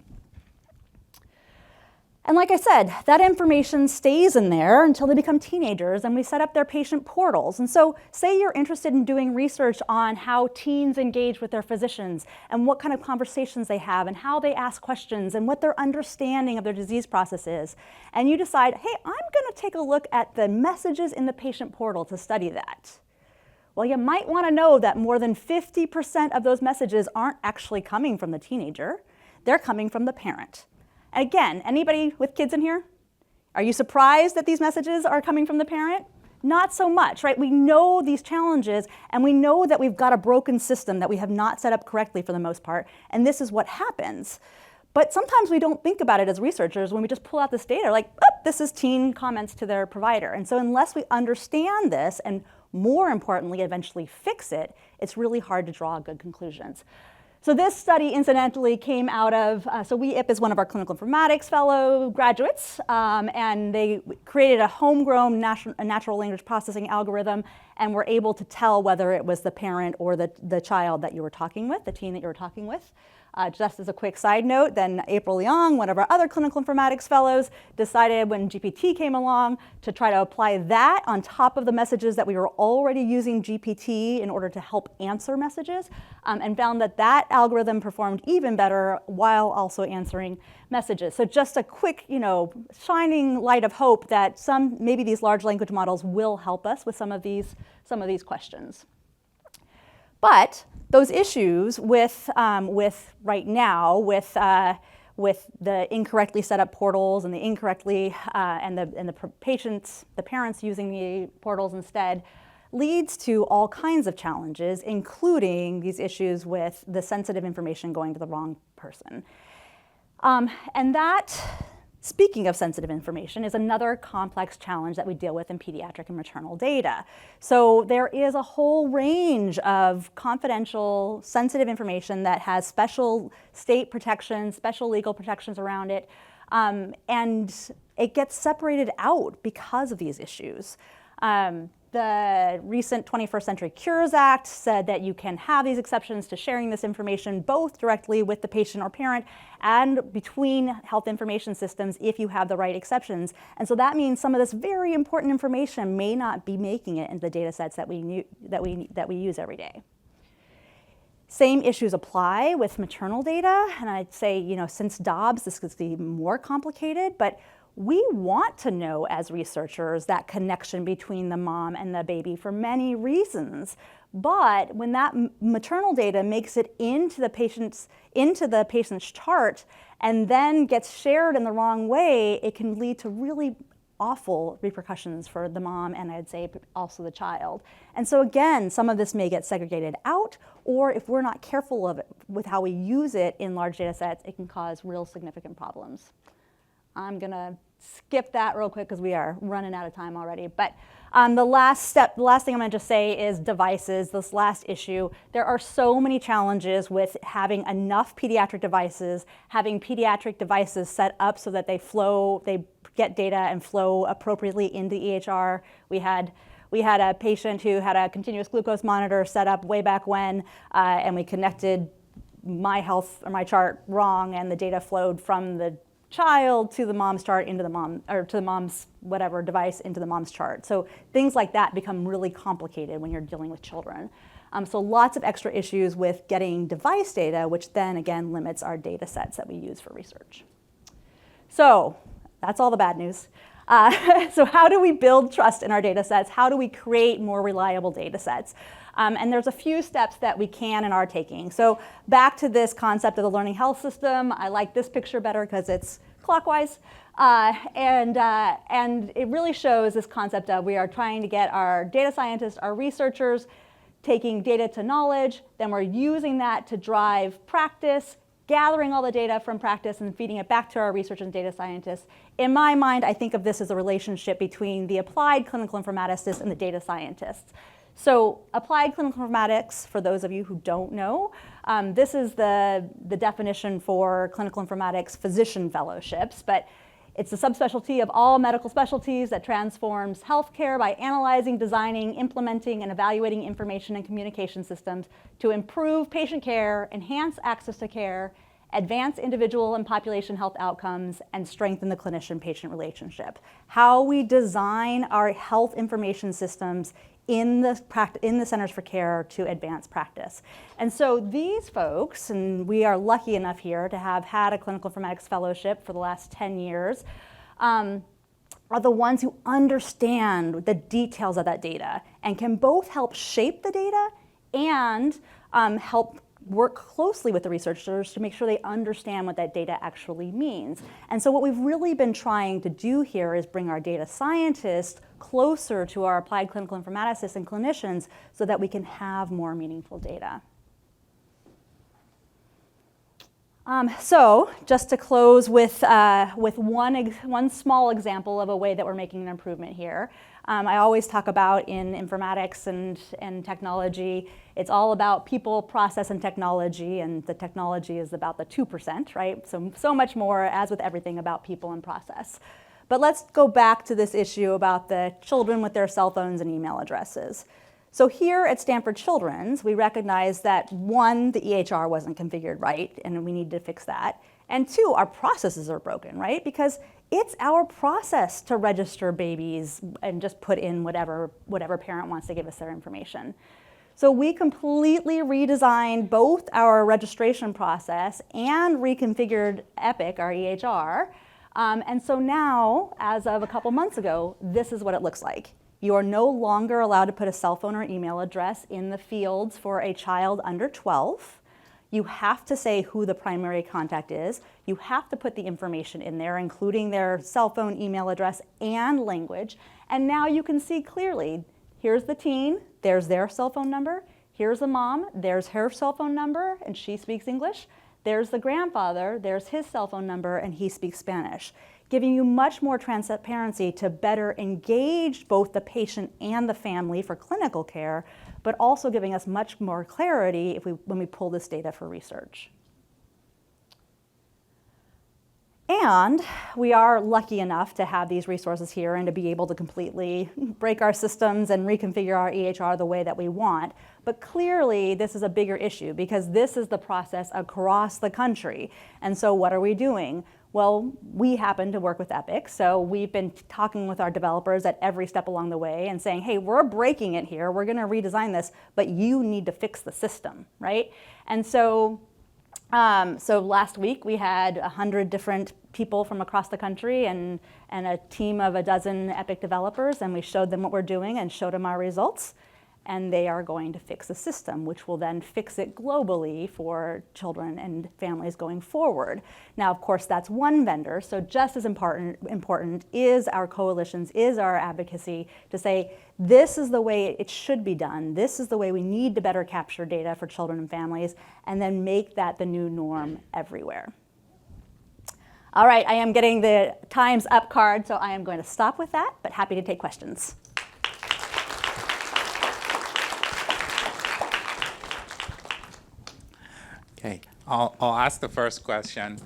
And like I said, that information stays in there until they become teenagers and we set up their patient portals. And so say you're interested in doing research on how teens engage with their physicians and what kind of conversations they have and how they ask questions and what their understanding of their disease process is. And you decide, hey, I'm going to take a look at the messages in the patient portal to study that. Well, you might want to know that more than 50% of those messages aren't actually coming from the teenager. They're coming from the parent. Again, anybody with kids in here? Are you surprised that these messages are coming from the parent? Not so much, right? We know these challenges and we know that we've got a broken system that we have not set up correctly for the most part, and this is what happens. But sometimes we don't think about it as researchers when we just pull out this data, like, oh, this is teen comments to their provider. And so unless we understand this and more importantly, eventually fix it, it's really hard to draw good conclusions. So this study, incidentally, came out of, WeIP is one of our clinical informatics fellow graduates, and they created a homegrown natural language processing algorithm and were able to tell whether it was the parent or the child that you were talking with, the teen that you were talking with. Just as a quick side note, then April Leong, one of our other clinical informatics fellows, decided when GPT came along to try to apply that on top of the messages that we were already using GPT in order to help answer messages, and found that that algorithm performed even better while also answering messages. So just a quick, shining light of hope that maybe these large language models will help us with some of these questions. But those issues with right now, with the incorrectly set up portals and the incorrectly and the parents using the portals instead, leads to all kinds of challenges, including these issues with the sensitive information going to the wrong person. And that, speaking of sensitive information, is another complex challenge that we deal with in pediatric and maternal data. So there is a whole range of confidential, sensitive information that has special state protections, special legal protections around it, and it gets separated out because of these issues. The recent 21st Century Cures Act said that you can have these exceptions to sharing this information both directly with the patient or parent and between health information systems if you have the right exceptions. And so that means some of this very important information may not be making it into the data sets that we use every day. Same issues apply with maternal data, and I'd say, since Dobbs, this could be more complicated, but we want to know as researchers that connection between the mom and the baby for many reasons. But when that maternal data makes it into the patient's chart and then gets shared in the wrong way, it can lead to really awful repercussions for the mom and I'd say also the child. And so again, some of this may get segregated out, or if we're not careful of it with how we use it in large data sets, it can cause real significant problems. I'm going to skip that real quick because we are running out of time already. But the last thing I'm going to just say is devices, this last issue. There are so many challenges with having enough pediatric devices, having pediatric devices set up so that they get data and flow appropriately into EHR. We had a patient who had a continuous glucose monitor set up way back when, and we connected my chart wrong, and the data flowed from the child to the mom's chart into the mom, or to the mom's whatever device into the mom's chart. So things like that become really complicated when you're dealing with children. So lots of extra issues with getting device data, which then again limits our data sets that we use for research. So that's all the bad news. So how do we build trust in our data sets? How do we create more reliable data sets? And there's a few steps that we can and are taking. So back to this concept of the learning health system. I like this picture better because it's clockwise. And it really shows this concept of we are trying to get our data scientists, our researchers, taking data to knowledge, then we're using that to drive practice, gathering all the data from practice and feeding it back to our researchers and data scientists. In my mind, I think of this as a relationship between the applied clinical informaticists and the data scientists. So applied clinical informatics, for those of you who don't know, this is the definition for clinical informatics physician fellowships, but it's a subspecialty of all medical specialties that transforms healthcare by analyzing, designing, implementing, and evaluating information and communication systems to improve patient care, enhance access to care, advance individual and population health outcomes, and strengthen the clinician-patient relationship. How we design our health information systems in the Centers for Care to advance practice. And so these folks, and we are lucky enough here to have had a clinical informatics fellowship for the last 10 years, are the ones who understand the details of that data and can both help shape the data and help work closely with the researchers to make sure they understand what that data actually means. And so what we've really been trying to do here is bring our data scientists closer to our applied clinical informaticists and clinicians so that we can have more meaningful data. So just to close with one small example of a way that we're making an improvement here. I always talk about in informatics and technology, it's all about people, process, and technology, and the technology is about the 2%, right? So much more, as with everything, about people and process. But let's go back to this issue about the children with their cell phones and email addresses. So here at Stanford Children's, we recognize that one, the EHR wasn't configured right, and we need to fix that. And two, our processes are broken, right? Because it's our process to register babies and just put in whatever parent wants to give us their information. So we completely redesigned both our registration process and reconfigured Epic, our EHR. And so now, as of a couple months ago, this is what it looks like. You are no longer allowed to put a cell phone or email address in the fields for a child under 12. You have to say who the primary contact is. You have to put the information in there, including their cell phone, email address, and language. And now you can see clearly, here's the teen, there's their cell phone number. Here's the mom, there's her cell phone number, and she speaks English. There's the grandfather, there's his cell phone number, and he speaks Spanish, giving you much more transparency to better engage both the patient and the family for clinical care, but also giving us much more clarity when we pull this data for research. And we are lucky enough to have these resources here and to be able to completely break our systems and reconfigure our EHR the way that we want. But clearly, this is a bigger issue because this is the process across the country. And so what are we doing? Well, we happen to work with Epic, so we've been talking with our developers at every step along the way and saying, hey, we're breaking it here, we're gonna redesign this, but you need to fix the system, right? And so last week we had 100 different people from across the country and a team of 12 Epic developers, and we showed them what we're doing and showed them our results. And they are going to fix the system, which will then fix it globally for children and families going forward. Now, of course, that's one vendor, so just as important is our coalitions, is our advocacy to say, this is the way it should be done, this is the way we need to better capture data for children and families, and then make that the new norm everywhere. All right, I am getting the time's up card, so I am going to stop with that, but happy to take questions. Okay, I'll ask the first question.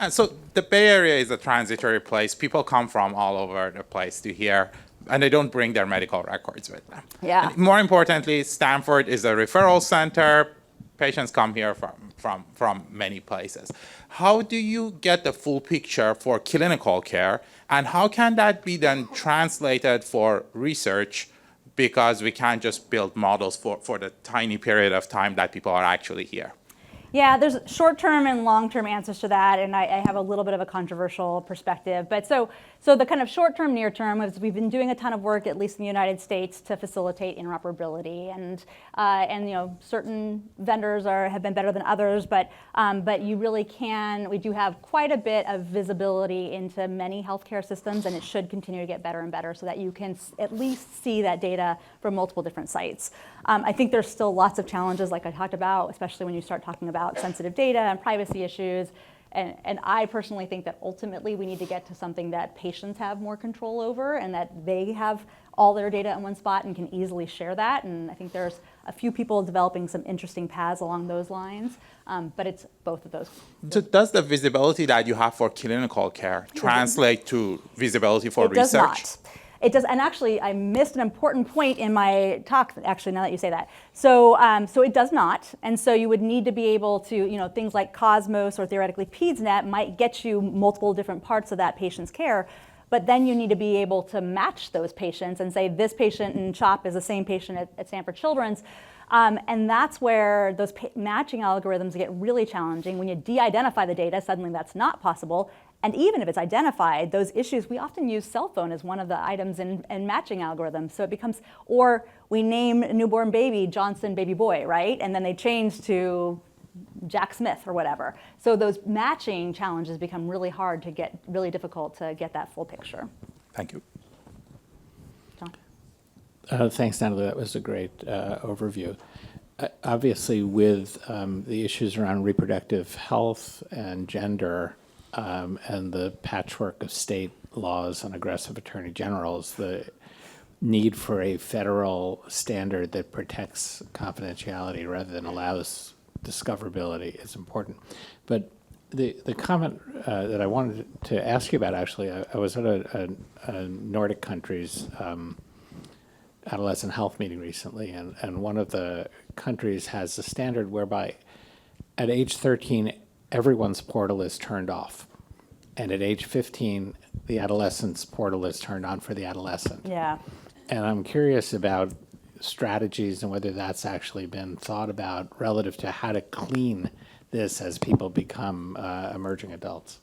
So the Bay Area is a transitory place. People come from all over the place to here, and they don't bring their medical records with them. Yeah. And more importantly, Stanford is a referral center. patients come here from many places. How do you get the full picture for clinical care, and how can that be then translated for research, because we can't just build models for the tiny period of time that people are actually here? Yeah, there's short-term and long-term answers to that, and I have a little bit of a controversial perspective. But so the kind of short-term, near-term is we've been doing a ton of work, at least in the United States, to facilitate interoperability, and certain vendors have been better than others, but you really can. We do have quite a bit of visibility into many healthcare systems, and it should continue to get better and better, so that you can at least see that data from multiple different sites. I think there's still lots of challenges, like I talked about, especially when you start talking about sensitive data and privacy issues. And I personally think that ultimately we need to get to something that patients have more control over, and that they have all their data in one spot and can easily share that. And I think there's a few people developing some interesting paths along those lines, but it's both of those. So does the visibility that you have for clinical care translate to visibility for research? It does not. It does, and actually, I missed an important point in my talk, actually, now that you say that. So it does not, and so you would need to be able to, things like Cosmos or theoretically PedsNet might get you multiple different parts of that patient's care, but then you need to be able to match those patients and say this patient in CHOP is the same patient at Stanford Children's. And that's where those matching algorithms get really challenging. When you de-identify the data, suddenly that's not possible. And even if it's identified, those issues, we often use cell phone as one of the items in matching algorithms. So it becomes, or we name a newborn baby Johnson baby boy, right? And then they change to Jack Smith or whatever. So those matching challenges become really hard to get, really difficult to get that full picture. Thank you. John? Thanks, Natalie. That was a great overview. Obviously, with the issues around reproductive health and gender, and the patchwork of state laws on aggressive attorney generals, the need for a federal standard that protects confidentiality rather than allows discoverability is important. But the comment that I wanted to ask you about, actually, I was at a Nordic countries adolescent health meeting recently, and one of the countries has a standard whereby at age 13, everyone's portal is turned off. And at age 15, the adolescent's portal is turned on for the adolescent. Yeah. And I'm curious about strategies and whether that's actually been thought about relative to how to clean this as people become emerging adults.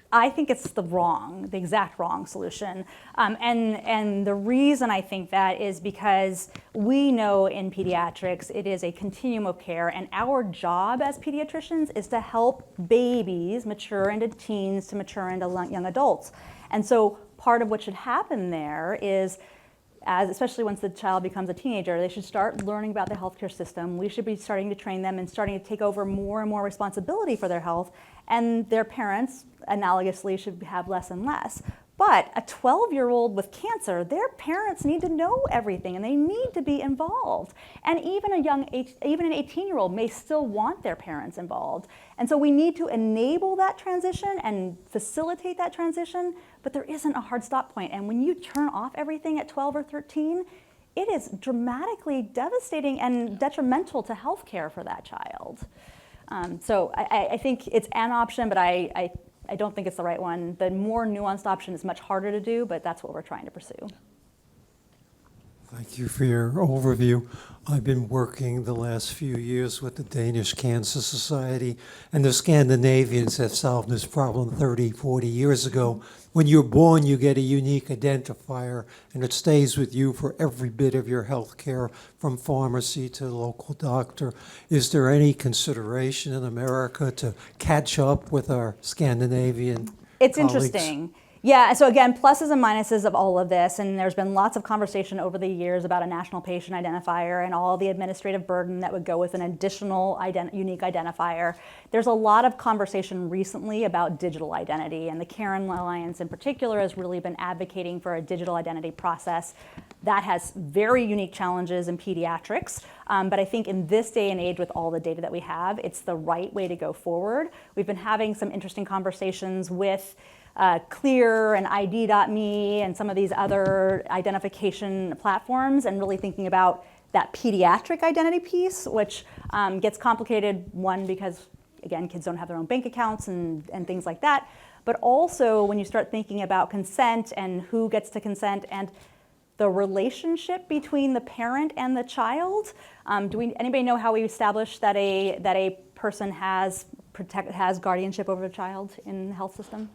I think it's the exact wrong solution. And the reason I think that is because we know in pediatrics it is a continuum of care, and our job as pediatricians is to help babies mature into teens to mature into young adults. And so part of what should happen there is, especially once the child becomes a teenager, they should start learning about the healthcare system. We should be starting to train them and starting to take over more and more responsibility for their health, and their parents, analogously, should have less and less. But a 12-year-old with cancer, their parents need to know everything, and they need to be involved. And even an 18-year-old may still want their parents involved. And so we need to enable that transition and facilitate that transition, but there isn't a hard stop point. And when you turn off everything at 12 or 13, it is dramatically devastating and detrimental to healthcare for that child. So I think it's an option, but I don't think it's the right one. The more nuanced option is much harder to do, but that's what we're trying to pursue. Thank you for your overview. I've been working the last few years with the Danish Cancer Society, and the Scandinavians have solved this problem 30, 40 years ago. When you're born, you get a unique identifier, and it stays with you for every bit of your health care, from pharmacy to local doctor. Is there any consideration in America to catch up with our Scandinavian It's colleagues? interesting. Yeah, so again, pluses and minuses of all of this, and there's been lots of conversation over the years about a national patient identifier and all the administrative burden that would go with an additional unique identifier. There's a lot of conversation recently about digital identity, and the Karen Alliance in particular has really been advocating for a digital identity process that has very unique challenges in pediatrics, but I think in this day and age with all the data that we have, it's the right way to go forward. We've been having some interesting conversations with Clear and ID.me and some of these other identification platforms, and really thinking about that pediatric identity piece, which gets complicated, one, because, again, kids don't have their own bank accounts and things like that, but also when you start thinking about consent and who gets to consent and the relationship between the parent and the child. Anybody know how we establish that a person has guardianship over a child in the health system?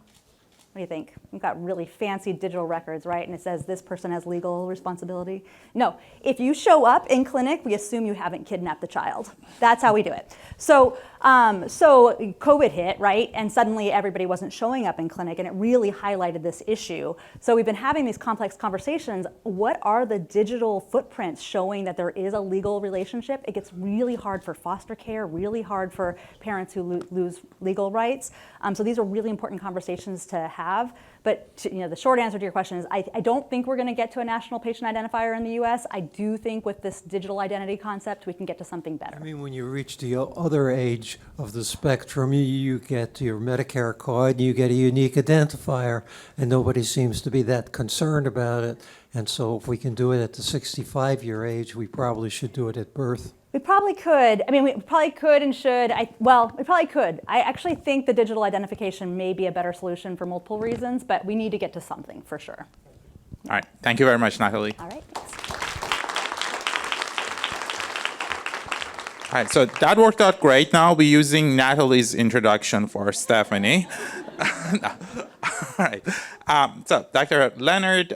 What do you think? We've got really fancy digital records, right? And it says this person has legal responsibility. No, if you show up in clinic, we assume you haven't kidnapped the child. That's how we do it. So COVID hit, right? And suddenly everybody wasn't showing up in clinic, and it really highlighted this issue. So we've been having these complex conversations. What are the digital footprints showing that there is a legal relationship? It gets really hard for foster care, really hard for parents who lose legal rights. So these are really important conversations to have. But the short answer to your question is I don't think we're going to get to a national patient identifier in the US. I do think with this digital identity concept, we can get to something better. I mean, when you reach the other age of the spectrum, you get your Medicare card, you get a unique identifier, and nobody seems to be that concerned about it. And so if we can do it at the 65-year age, we probably should do it at birth. We probably could. I mean, we probably could and should. We probably could. I actually think the digital identification may be a better solution for multiple reasons, but we need to get to something for sure. All right. Thank you very much, Natalie. All right, thanks. All right, so that worked out great. Now we're using Natalie's introduction for Stephanie. No. All right. So Dr. Leonard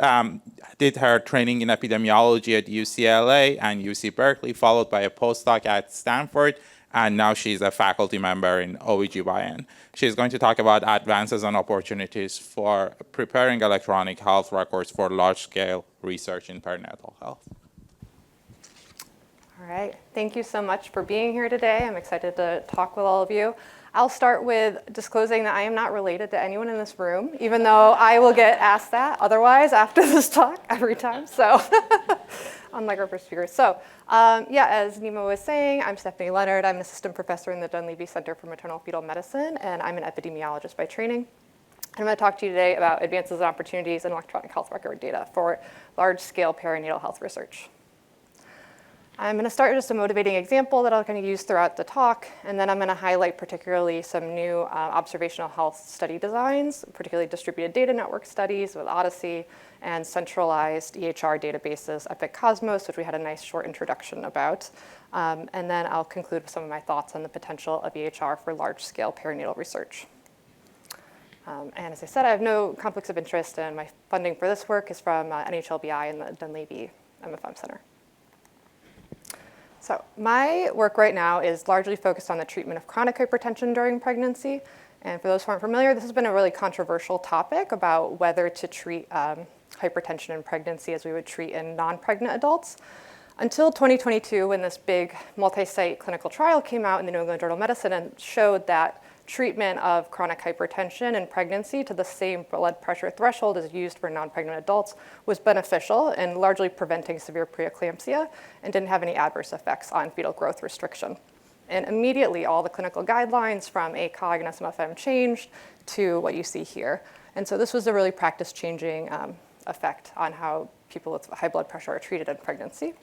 did her training in epidemiology at UCLA and UC Berkeley, followed by a postdoc at Stanford, and now she's a faculty member in OBGYN. She's going to talk about advances and opportunities for preparing electronic health records for large-scale research in perinatal health. All right, thank you so much for being here today. I'm excited to talk with all of you. I'll start with disclosing that I am not related to anyone in this room, even though I will get asked that otherwise after this talk every time, so unlike our first speakers. So as Nima was saying, I'm Stephanie Leonard. I'm an assistant professor in the Dunleavy Center for Maternal Fetal Medicine, and I'm an epidemiologist by training. And I'm going to talk to you today about advances and opportunities in electronic health record data for large-scale perinatal health research. I'm going to start with just a motivating example that I'll kind of use throughout the talk, and then I'm going to highlight particularly some new observational health study designs, particularly distributed data network studies with Odyssey and centralized EHR databases, Epic Cosmos, which we had a nice short introduction about. And then I'll conclude with some of my thoughts on the potential of EHR for large-scale perinatal research. And as I said, I have no conflicts of interest, and my funding for this work is from NHLBI and the Dunleavy MFM Center. So my work right now is largely focused on the treatment of chronic hypertension during pregnancy. And for those who aren't familiar, this has been a really controversial topic about whether to treat hypertension in pregnancy as we would treat in non-pregnant adults. Until 2022, when this big multi-site clinical trial came out in the New England Journal of Medicine and showed that treatment of chronic hypertension in pregnancy to the same blood pressure threshold as used for non-pregnant adults was beneficial in largely preventing severe preeclampsia and didn't have any adverse effects on fetal growth restriction. And immediately all the clinical guidelines from ACOG and SMFM changed to what you see here. And so this was a really practice-changing effect on how people with high blood pressure are treated in pregnancy.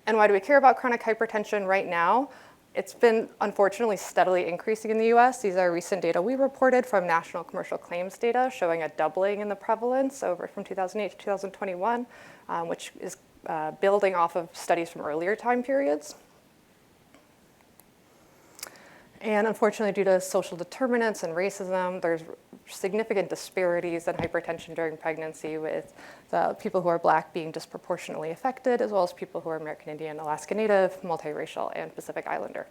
And why do we care about chronic hypertension right now? It's been, unfortunately, steadily increasing in the US. These are recent data we reported from national commercial claims data showing a doubling in the prevalence over from 2008 to 2021, which is building off of studies from earlier time periods. And unfortunately, due to social determinants and racism, there's significant disparities in hypertension during pregnancy, with the people who are Black being disproportionately affected, as well as people who are American Indian, Alaska Native, multiracial, and Pacific Islander.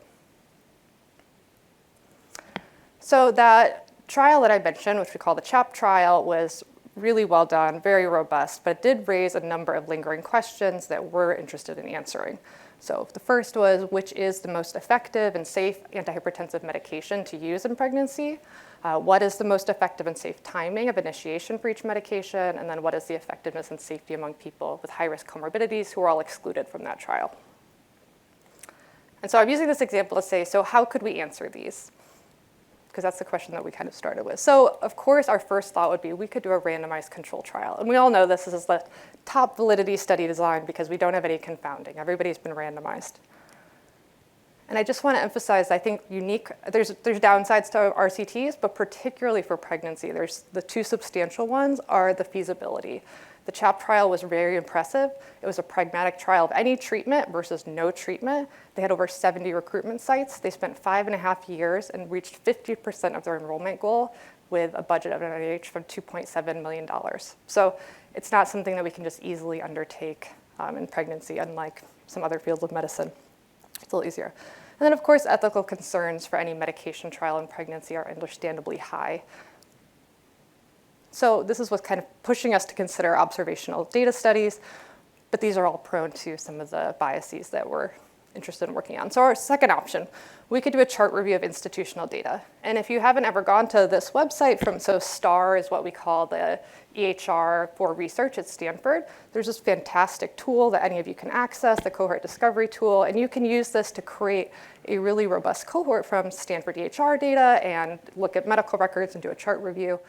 So that trial that I mentioned, which we call the CHAP trial, was really well done, very robust, but it did raise a number of lingering questions that we're interested in answering. So the first was, which is the most effective and safe antihypertensive medication to use in pregnancy? What is the most effective and safe timing of initiation for each medication? And then what is the effectiveness and safety among people with high-risk comorbidities who are all excluded from that trial? And so I'm using this example to say, so how could we answer these? because that's the question that we kind of started with. So of course, our first thought would be we could do a randomized control trial. And we all know this is the top validity study design because we don't have any confounding. Everybody's been randomized. And I just want to emphasize, I think there's downsides to RCTs, but particularly for pregnancy, there's the two substantial ones are the feasibility. The CHAP trial was very impressive. It was a pragmatic trial of any treatment versus no treatment. They had over 70 recruitment sites. They spent 5.5 years and reached 50% of their enrollment goal with a budget of NIH from $2.7 million. So it's not something that we can just easily undertake in pregnancy, unlike some other fields of medicine. It's a little easier. And then, of course, ethical concerns for any medication trial in pregnancy are understandably high. So this is what's kind of pushing us to consider observational data studies, but these are all prone to some of the biases that we're interested in working on. So our second option, we could do a chart review of institutional data. And if you haven't ever gone to this website so STAR is what we call the EHR for research at Stanford. There's this fantastic tool that any of you can access, the cohort discovery tool, and you can use this to create a really robust cohort from Stanford EHR data and look at medical records and do a chart review.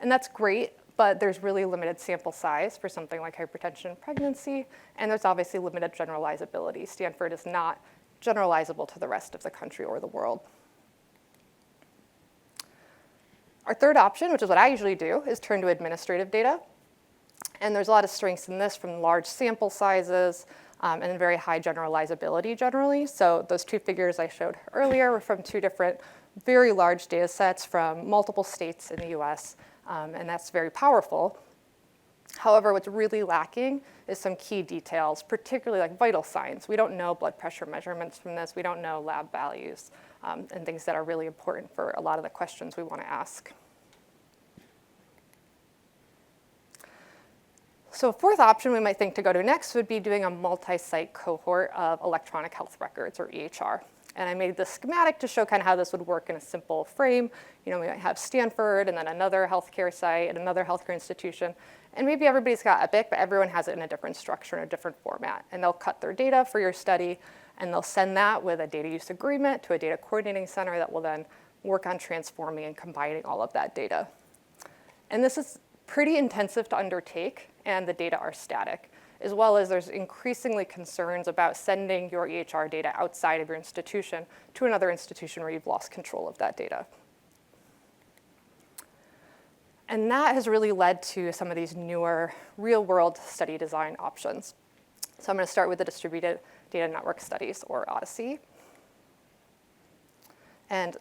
And that's great, but there's really limited sample size for something like hypertension and pregnancy, and there's obviously limited generalizability. Stanford is not generalizable to the rest of the country or the world. Our third option, which is what I usually do, is turn to administrative data. And there's a lot of strengths in this from large sample sizes and very high generalizability generally. So those two figures I showed earlier were from two different very large data sets from multiple states in the US. And that's very powerful. However, what's really lacking is some key details, particularly like vital signs. We don't know blood pressure measurements from this. We don't know lab values and things that are really important for a lot of the questions we want to ask. So a fourth option we might think to go to next would be doing a multi-site cohort of electronic health records, or EHR. And I made this schematic to show kind of how this would work in a simple frame. You know, we might have Stanford and then another healthcare site and another healthcare institution. And maybe everybody's got Epic, but everyone has it in a different structure, in a different format. And they'll cut their data for your study, and they'll send that with a data use agreement to a data coordinating center that will then work on transforming and combining all of that data. And this is pretty intensive to undertake, and the data are static, as well as there's increasingly concerns about sending your EHR data outside of your institution to another institution where you've lost control of that data. And that has really led to some of these newer real-world study design options. So I'm going to start with the Distributed Data Network Studies, or Odyssey. And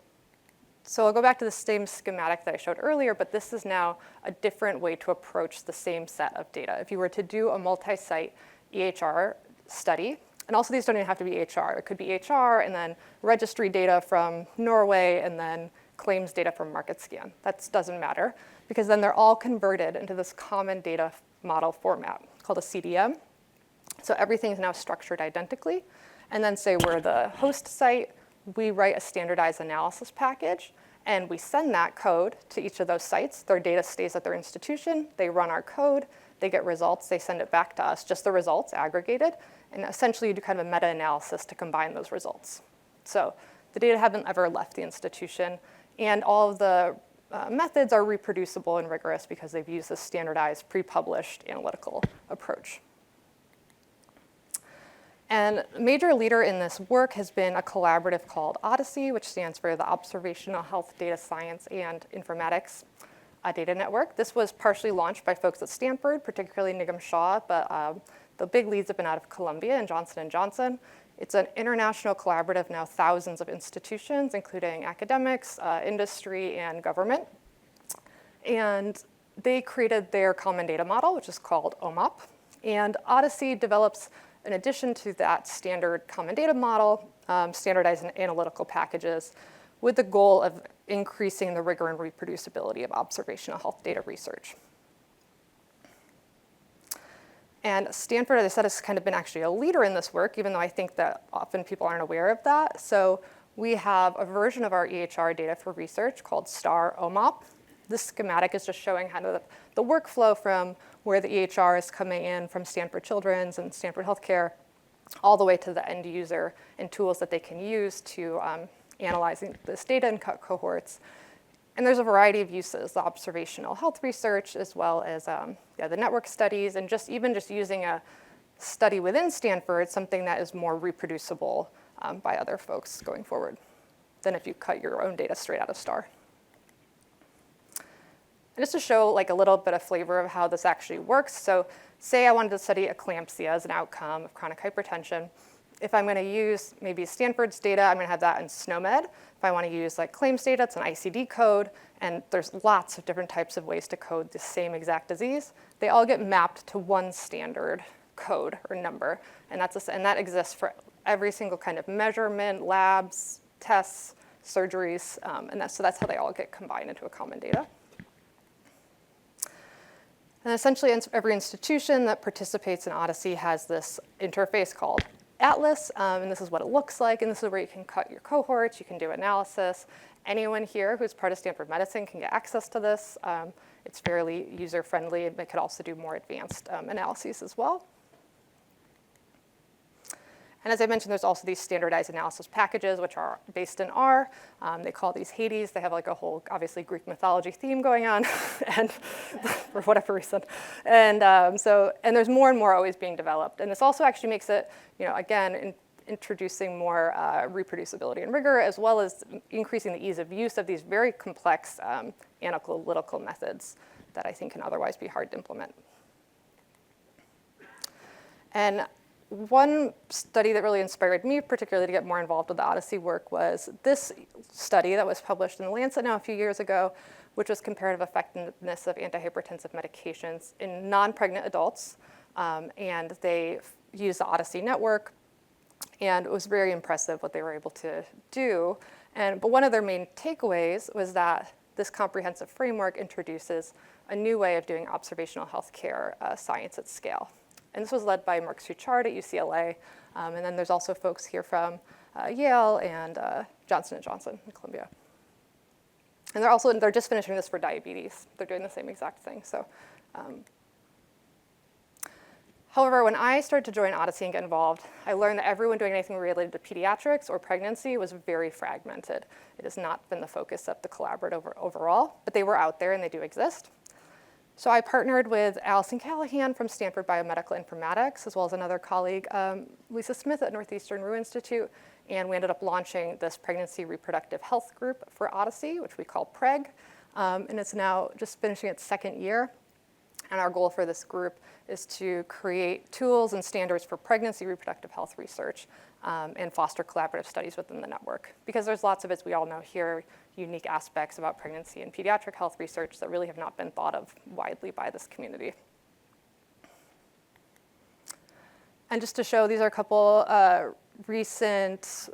so I'll go back to the same schematic that I showed earlier, but this is now a different way to approach the same set of data. If you were to do a multi-site EHR study, and also these don't even have to be EHR. It could be EHR and then registry data from Norway and then claims data from MarketScan. That doesn't matter, because then they're all converted into this common data model format called a CDM. So everything's now structured identically. And then say we're the host site, we write a standardized analysis package, and we send that code to each of those sites. Their data stays at their institution. They run our code. They get results. They send it back to us, just the results aggregated. And essentially, you do kind of a meta-analysis to combine those results. So the data haven't ever left the institution. And all of the methods are reproducible and rigorous because they've used this standardized, pre-published analytical approach. And a major leader in this work has been a collaborative called Odyssey, which stands for the Observational Health Data Science and Informatics Data Network. This was partially launched by folks at Stanford, particularly Nigam Shah, but the big leads have been out of Columbia and Johnson & Johnson. It's an international collaborative, now thousands of institutions, including academics, industry, and government. And they created their common data model, which is called OMOP. And Odyssey develops, in addition to that standard common data model, standardized analytical packages with the goal of increasing the rigor and reproducibility of observational health data research. And Stanford, as I said, has kind of been actually a leader in this work, even though I think that often people aren't aware of that. So we have a version of our EHR data for research called STAR OMOP. This schematic is just showing kind of the workflow from where the EHR is coming in from Stanford Children's and Stanford Healthcare all the way to the end user and tools that they can use to analyzing this data in cut cohorts. And there's a variety of uses, the observational health research, as well as the network studies, and even just using a study within Stanford, something that is more reproducible by other folks going forward than if you cut your own data straight out of STAR. And just to show like a little bit of flavor of how this actually works, so say I wanted to study eclampsia as an outcome of chronic hypertension. If I'm going to use maybe Stanford's data, I'm going to have that in SNOMED. If I want to use like claims data, it's an ICD code, and there's lots of different types of ways to code the same exact disease. They all get mapped to one standard code or number, and that exists for every single kind of measurement, labs, tests, surgeries, and so that's how they all get combined into a common data. And essentially, every institution that participates in Odyssey has this interface called Atlas, and this is what it looks like, and this is where you can cut your cohorts, you can do analysis. Anyone here who's part of Stanford Medicine can get access to this. It's fairly user-friendly, and it could also do more advanced analyses as well. And as I mentioned, there's also these standardized analysis packages, which are based in R. They call these Hades. They have like a whole, obviously, Greek mythology theme going on, and for whatever reason. And and there's more and more always being developed. And this also actually makes it, again, introducing more reproducibility and rigor, as well as increasing the ease of use of these very complex analytical methods that I think can otherwise be hard to implement. And one study that really inspired me, particularly to get more involved with the Odyssey work, was this study that was published in The Lancet now a few years ago, which was comparative effectiveness of antihypertensive medications in non-pregnant adults. And they used the Odyssey network, and it was very impressive what they were able to do. But one of their main takeaways was that this comprehensive framework introduces a new way of doing observational healthcare science at scale. And this was led by Mark Suchard at UCLA. And then there's also folks here from Yale and Johnson & Johnson in Columbia. And they're just finishing this for diabetes. They're doing the same exact thing. So, however, when I started to join Odyssey and get involved, I learned that everyone doing anything related to pediatrics or pregnancy was very fragmented. It has not been the focus of the collaborative overall, but they were out there and they do exist. So I partnered with Allison Callahan from Stanford Biomedical Informatics, as well as another colleague, Lisa Smith at Northeastern Rue Institute, and we ended up launching this pregnancy reproductive health group for Odyssey, which we call PREG, and it's now just finishing its second year. And our goal for this group is to create tools and standards for pregnancy reproductive health research and foster collaborative studies within the network. Because there's lots of, as we all know here, unique aspects about pregnancy and pediatric health research that really have not been thought of widely by this community. And just to show, these are a couple recent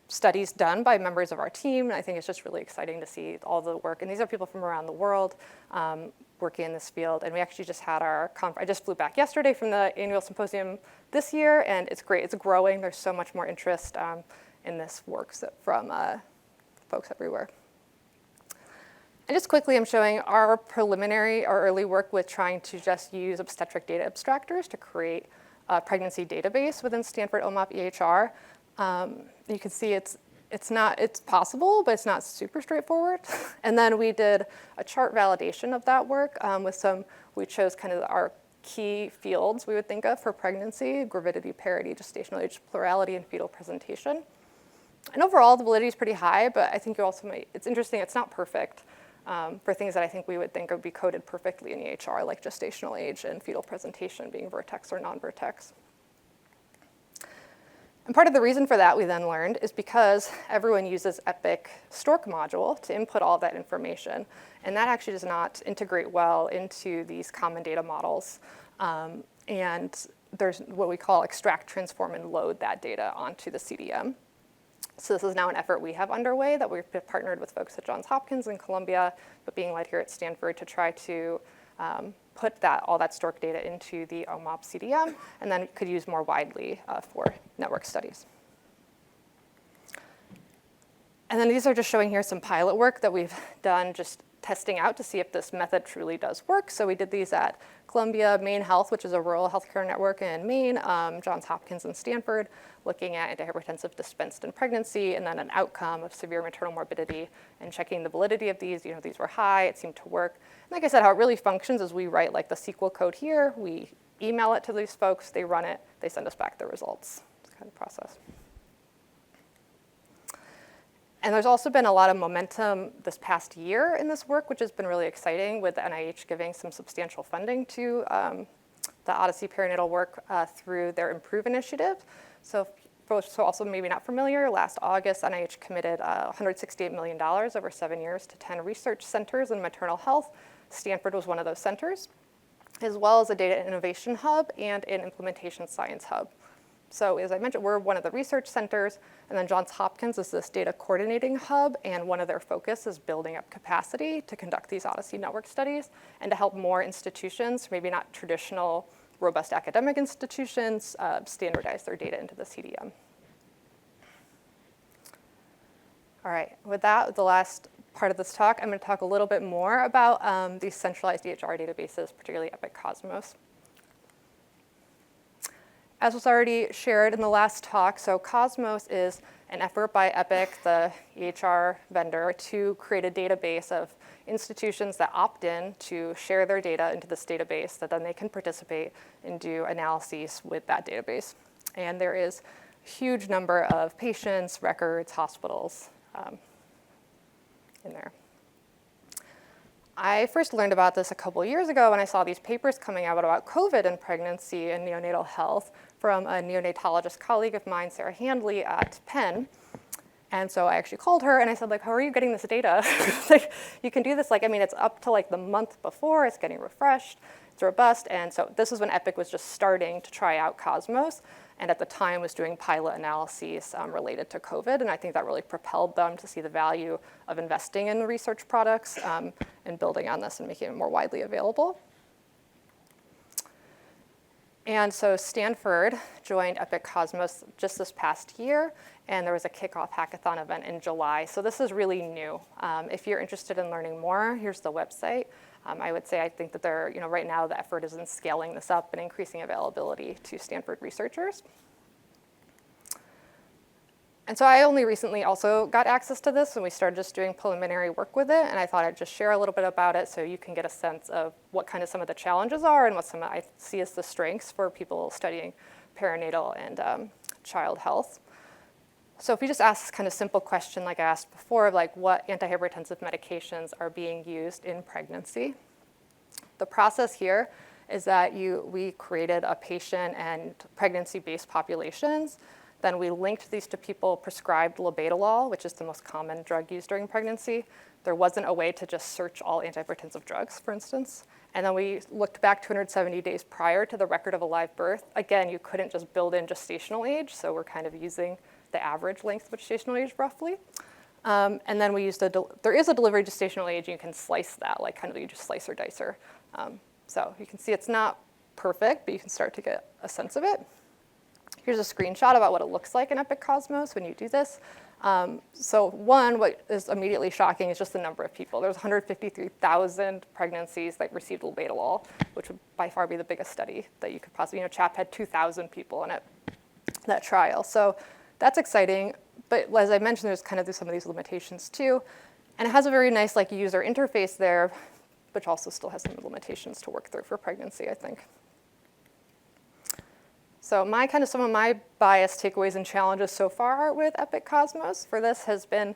studies done by members of our team. And I think it's just really exciting to see all the work. And these are people from around the world working in this field. And we actually just had our conference. I just flew back yesterday from the annual symposium this year, and it's great. It's growing. There's so much more interest in this work from folks everywhere. And just quickly, I'm showing our early work with trying to just use obstetric data abstractors to create a pregnancy database within Stanford OMOP EHR. You can see it's possible, but it's not super straightforward. And then we did a chart validation of that work we chose kind of our key fields we would think of for pregnancy: gravidity, parity, gestational age, plurality, and fetal presentation. And overall, the validity is pretty high, but I think it's interesting, it's not perfect for things that I think we would think would be coded perfectly in EHR, like gestational age and fetal presentation being vertex or non-vertex. And part of the reason for that, we then learned, is because everyone uses Epic Stork module to input all that information. And that actually does not integrate well into these common data models. And there's what we call extract, transform, and load that data onto the CDM. So this is now an effort we have underway that we've partnered with folks at Johns Hopkins and Columbia, but being led here at Stanford to try to put all that Stork data into the OMOP CDM, and then could use more widely for network studies. And then these are just showing here some pilot work that we've done just testing out to see if this method truly does work. So we did these at Columbia, Maine Health, which is a rural healthcare network in Maine, Johns Hopkins and Stanford, looking at antihypertensive dispensed in pregnancy, and then an outcome of severe maternal morbidity, and checking the validity of these. These were high, it seemed to work. And like I said, how it really functions is we write like the SQL code here, we email it to these folks, they run it, they send us back the results. It's kind of process. And there's also been a lot of momentum this past year in this work, which has been really exciting, with the NIH giving some substantial funding to the Odyssey perinatal work through their Improve initiative. So folks who are also maybe not familiar, last August, NIH committed $168 million over 7 years to 10 research centers in maternal health. Stanford was one of those centers, as well as a data innovation hub and an implementation science hub. So as I mentioned, we're one of the research centers, and then Johns Hopkins is this data coordinating hub, and one of their focus is building up capacity to conduct these Odyssey network studies and to help more institutions, maybe not traditional robust academic institutions, standardize their data into the CDM. All right, with that, the last part of this talk, I'm going to talk a little bit more about these centralized EHR databases, particularly Epic Cosmos. As was already shared in the last talk, so Cosmos is an effort by Epic, the EHR vendor, to create a database of institutions that opt in to share their data into this database that then they can participate and do analyses with that database. And there is a huge number of patients, records, hospitals in there. I first learned about this a couple years ago when I saw these papers coming out about COVID and pregnancy and neonatal health from a neonatologist colleague of mine, Sarah Handley at Penn. And so I actually called her and I said, like, how are you getting this data? Like, you can do this, like, I mean, it's up to like the month before, it's getting refreshed, it's robust. And so this is when Epic was just starting to try out Cosmos, and at the time was doing pilot analyses related to COVID. And I think that really propelled them to see the value of investing in research products and building on this and making it more widely available. And so Stanford joined Epic Cosmos just this past year, and there was a kickoff hackathon event in July. So this is really new. If you're interested in learning more, here's the website. I would say I think that they're, right now the effort is in scaling this up and increasing availability to Stanford researchers. And so I only recently also got access to this, and we started just doing preliminary work with it, and I thought I'd just share a little bit about it so you can get a sense of what kind of some of the challenges are and what some I see as the strengths for people studying perinatal and child health. So if you just ask this kind of simple question like I asked before, of like what antihypertensive medications are being used in pregnancy, the process here is that we created a patient and pregnancy-based populations. Then we linked these to people prescribed labetalol, which is the most common drug used during pregnancy. There wasn't a way to just search all antihypertensive drugs, for instance. And then we looked back 270 days prior to the record of a live birth. Again, you couldn't just build in gestational age, so we're kind of using the average length of gestational age roughly. And then we used there is a delivery gestational age, and you can slice that, like kind of you just slice or dice her. So you can see it's not perfect, but you can start to get a sense of it. Here's a screenshot about what it looks like in Epic Cosmos when you do this. So one, what is immediately shocking is just the number of people. There's 153,000 pregnancies that received labetalol, which would by far be the biggest study that you could possibly, CHAP had 2,000 people in it, that trial. So that's exciting, but as I mentioned, there's kind of some of these limitations too. And it has a very nice user interface there, which also still has some limitations to work through for pregnancy, I think. So some of my bias takeaways and challenges so far with Epic Cosmos for this has been,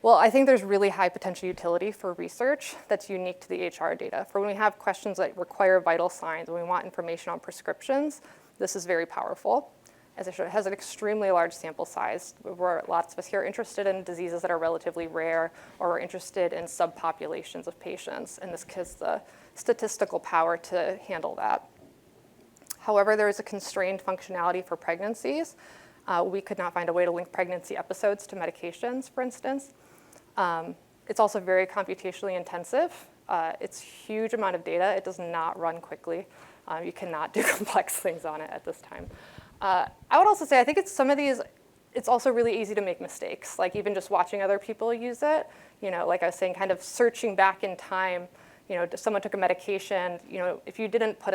well, I think there's really high potential utility for research that's unique to the EHR data. For when we have questions that require vital signs, when we want information on prescriptions, this is very powerful. As I showed, it has an extremely large sample size, where lots of us here are interested in diseases that are relatively rare, or we're interested in subpopulations of patients, and this gives the statistical power to handle that. However, there is a constrained functionality for pregnancies. We could not find a way to link pregnancy episodes to medications, for instance. It's also very computationally intensive. It's a huge amount of data. It does not run quickly. You cannot do complex things on it at this time. I would also say I think some of these it's also really easy to make mistakes. Like even just watching other people use it, like I was saying, kind of searching back in time, if someone took a medication, if you didn't put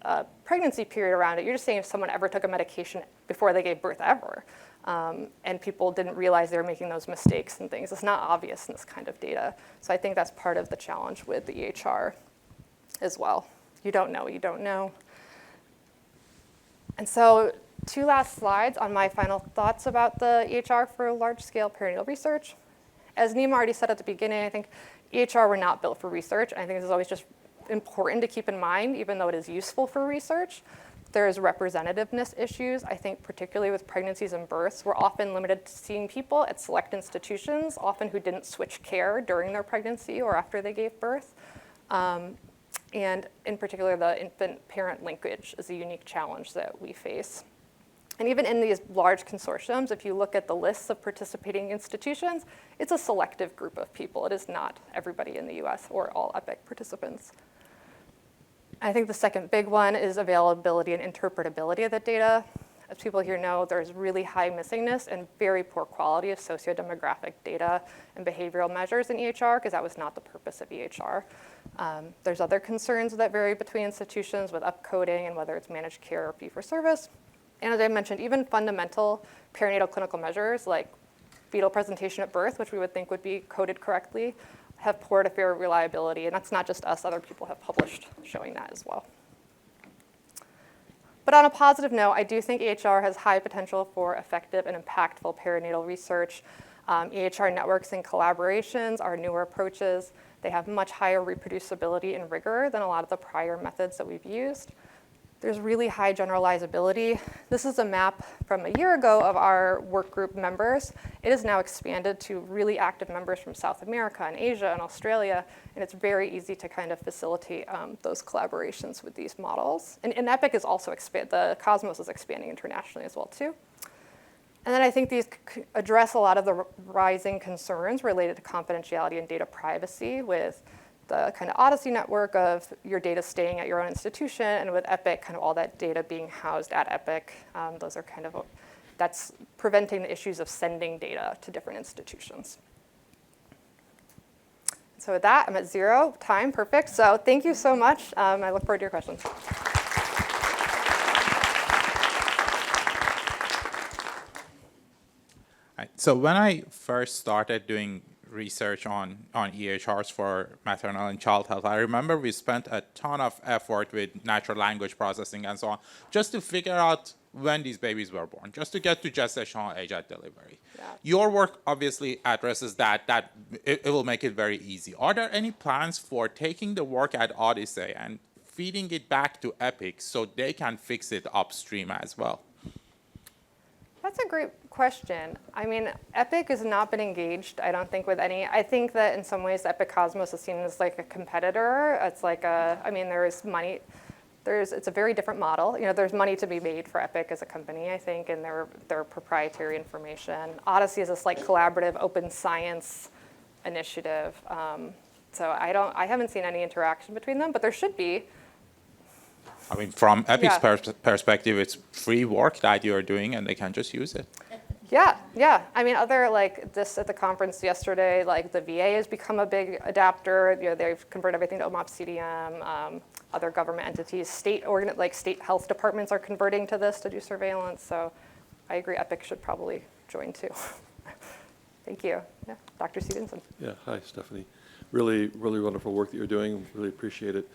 a pregnancy period around it, you're just saying if someone ever took a medication before they gave birth ever. And people didn't realize they were making those mistakes and things. It's not obvious in this kind of data. So I think that's part of the challenge with the EHR as well. You don't know what you don't know. And so 2 last slides on my final thoughts about the EHR for large-scale perinatal research. As Nima already said at the beginning, I think EHR were not built for research. I think this is always just important to keep in mind, even though it is useful for research. There's representativeness issues, I think particularly with pregnancies and births. We're often limited to seeing people at select institutions, often who didn't switch care during their pregnancy or after they gave birth. And in particular, the infant-parent linkage is a unique challenge that we face. And even in these large consortiums, if you look at the lists of participating institutions, it's a selective group of people. It is not everybody in the US or all EPIC participants. I think the second big one is availability and interpretability of the data. As people here know, there's really high missingness and very poor quality of sociodemographic data and behavioral measures in EHR, because that was not the purpose of EHR. There's other concerns that vary between institutions with upcoding and whether it's managed care or fee-for-service. And as I mentioned, even fundamental perinatal clinical measures like fetal presentation at birth, which we would think would be coded correctly, have poor to fair reliability. And that's not just us, other people have published showing that as well. But on a positive note, I do think EHR has high potential for effective and impactful perinatal research. EHR networks and collaborations are newer approaches. They have much higher reproducibility and rigor than a lot of the prior methods that we've used. There's really high generalizability. This is a map from a year ago of our work group members. It is now expanded to really active members from South America and Asia and Australia, and it's very easy to kind of facilitate those collaborations with these models. And EPIC is also the Cosmos is expanding internationally as well too. And then I think these address a lot of the rising concerns related to confidentiality and data privacy with the kind of Odyssey network of your data staying at your own institution, and with EPIC, kind of all that data being housed at EPIC. Those are kind of, that's preventing the issues of sending data to different institutions. So with that, I'm at 0 time, perfect. So thank you so much. I look forward to your questions. So when I first started doing research on EHRs for maternal and child health, I remember we spent a ton of effort with natural language processing and so on, just to figure out when these babies were born, just to get to gestational age at delivery. Yeah. Your work obviously addresses that it will make it very easy. Are there any plans for taking the work at Odyssey and feeding it back to EPIC so they can fix it upstream as well? That's a great question. I mean, EPIC has not been engaged, I don't think, with any. I think that in some ways, EPIC Cosmos is seen as like a competitor. It's like I mean, there is money. It's a very different model. There's money to be made for EPIC as a company, I think, and their proprietary information. Odyssey is this like collaborative open science initiative. So I haven't seen any interaction between them, but there should be. I mean, from EPIC's perspective, it's free work that you're doing, and they can just use it. Yeah. I mean, other like this at the conference yesterday, like the VA has become a big adapter. They've converted everything to OMOP CDM. Other government entities, state health departments are converting to this to do surveillance. So I agree, EPIC should probably join too. Thank you. Yeah, Dr. Stevenson. Yeah, hi, Stephanie. Really, really wonderful work that you're doing. Really appreciate it.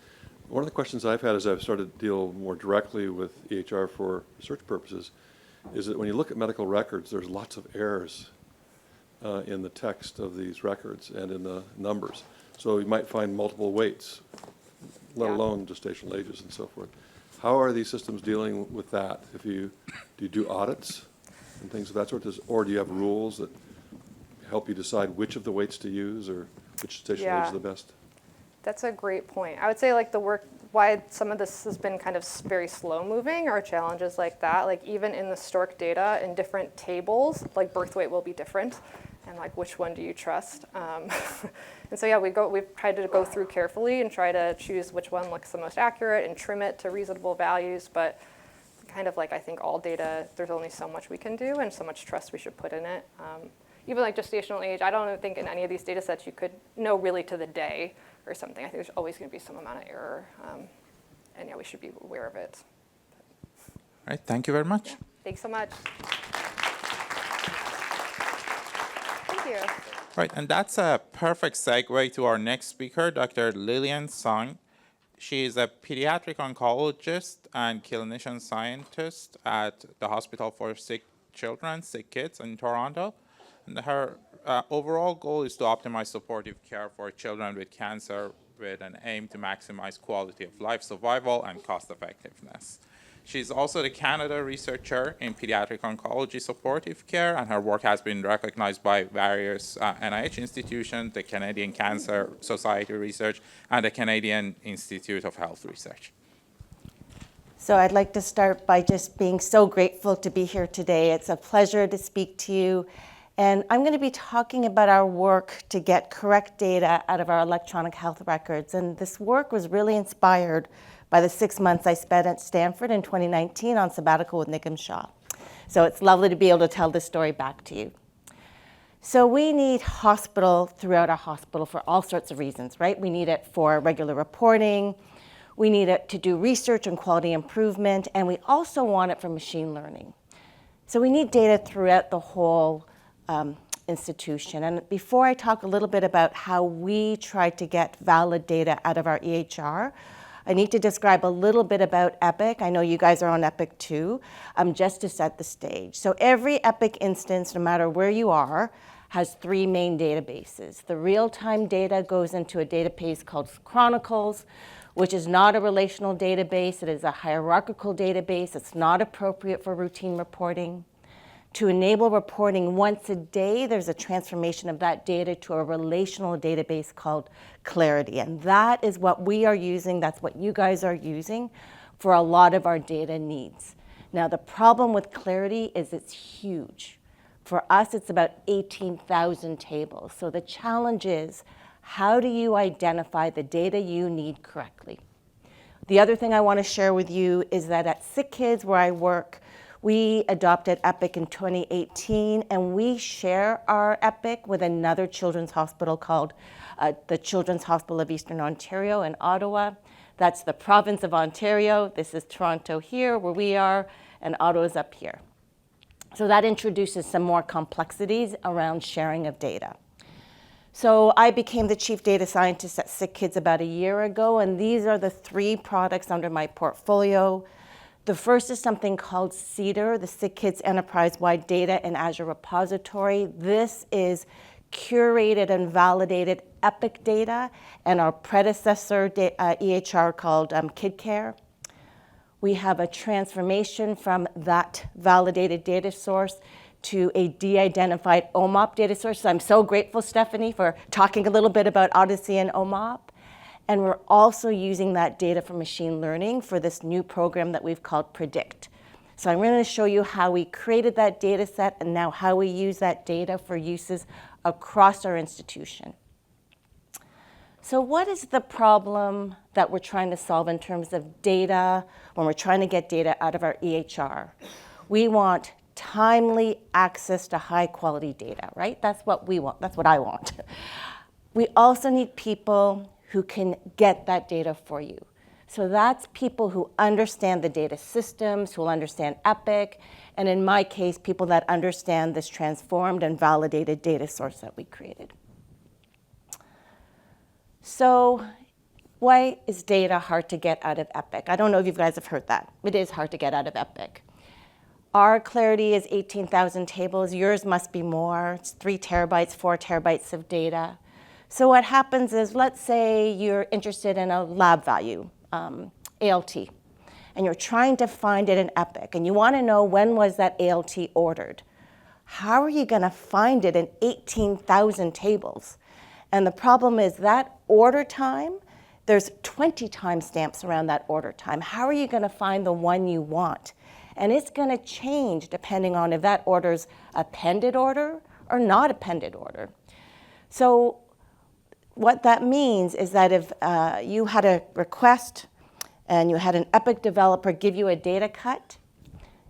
One of the questions I've had as I've started to deal more directly with EHR for research purposes is that when you look at medical records, there's lots of errors in the text of these records and in the numbers. So you might find multiple weights, let alone gestational ages and so forth. How are these systems dealing with that? Do you do audits and things of that sort? Or do you have rules that help you decide which of the weights to use or which gestational age is the best? That's a great point. I would say like the work, why some of this has been kind of very slow moving are challenges like that. Like even in the Stork data in different tables, like birth weight will be different. And like which one do you trust? And so yeah, we've tried to go through carefully and try to choose which one looks the most accurate and trim it to reasonable values. But kind of like I think all data, there's only so much we can do and so much trust we should put in it. Even like gestational age, I don't think in any of these data sets you could know really to the day or something. I think there's always going to be some amount of error. And yeah, we should be aware of it. All right, thank you very much. Yeah. Thanks so much. Thank you. Right, and that's a perfect segue to our next speaker, Dr. Lillian Sung. She is a pediatric oncologist and clinician scientist at the Hospital for Sick Children, Sick Kids in Toronto. And her overall goal is to optimize supportive care for children with cancer with an aim to maximize quality of life, survival, and cost effectiveness. She's also the Canada Researcher in Pediatric Oncology Supportive Care, and her work has been recognized by various NIH institutions, the Canadian Cancer Society Research, and the Canadian Institute of Health Research. So I'd like to start by just being so grateful to be here today. It's a pleasure to speak to you. And I'm going to be talking about our work to get correct data out of our electronic health records. And this work was really inspired by the 6 months I spent at Stanford in 2019 on sabbatical with Nigam Shah. So it's lovely to be able to tell this story back to you. So we need hospital throughout our hospital for all sorts of reasons, right? We need it for regular reporting. We need it to do research and quality improvement. And we also want it for machine learning. So we need data throughout the whole institution. And before I talk a little bit about how we try to get valid data out of our EHR, I need to describe a little bit about Epic. I know you guys are on Epic too, just to set the stage. So every Epic instance, no matter where you are, has 3 main databases. The real-time data goes into a database called Chronicles, which is not a relational database. It is a hierarchical database. It's not appropriate for routine reporting. To enable reporting once a day, there's a transformation of that data to a relational database called Clarity. And that is what we are using, that's what you guys are using for a lot of our data needs. Now, the problem with Clarity is it's huge. For us, it's about 18,000 tables. So the challenge is, how do you identify the data you need correctly? The other thing I want to share with you is that at Sick Kids, where I work, we adopted Epic in 2018, and we share our Epic with another children's hospital called the Children's Hospital of Eastern Ontario in Ottawa. That's the province of Ontario. This is Toronto here, where we are, and Ottawa's up here. So that introduces some more complexities around sharing of data. So I became the chief data scientist at Sick Kids about a year ago, and these are the 3 products under my portfolio. The first is something called CEDAR, the Sick Kids Enterprise-Wide Data and Azure Repository. This is curated and validated Epic data and our predecessor EHR called KidCare. We have a transformation from that validated data source to a de-identified OMOP data source. So I'm so grateful, Stephanie, for talking a little bit about Odyssey and OMOP. And we're also using that data for machine learning for this new program that we've called Predict. So I'm going to show you how we created that data set and now how we use that data for uses across our institution. So what is the problem that we're trying to solve in terms of data when we're trying to get data out of our EHR? We want timely access to high quality data, right? That's what we want. That's what I want. We also need people who can get that data for you. So that's people who understand the data systems, who will understand Epic, and in my case, people that understand this transformed and validated data source that we created. So why is data hard to get out of Epic? I don't know if you guys have heard that. It is hard to get out of Epic. Our Clarity is 18,000 tables. Yours must be more. It's 3 terabytes, 4 terabytes of data. So what happens is, let's say you're interested in a lab value, ALT, and you're trying to find it in Epic, and you want to know when was that ALT ordered. How are you going to find it in 18,000 tables? And the problem is that order time, there's 20 timestamps around that order time. How are you going to find the one you want? And it's going to change depending on if that order's a pended order or not a pended order. So what that means is that if you had a request and you had an Epic developer give you a data cut,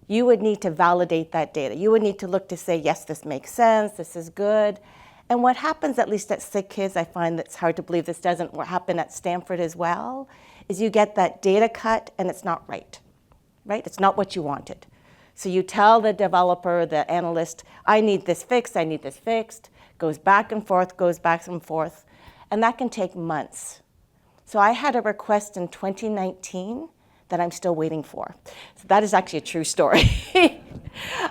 you would need to validate that data. You would need to look to say, yes, this makes sense, this is good. And what happens, at least at Sick Kids, I find that's hard to believe this doesn't happen at Stanford as well, is you get that data cut and it's not right? It's not what you wanted. So you tell the developer, the analyst, I need this fixed, I need this fixed, goes back and forth, and that can take months. So I had a request in 2019 that I'm still waiting for. So that is actually a true story.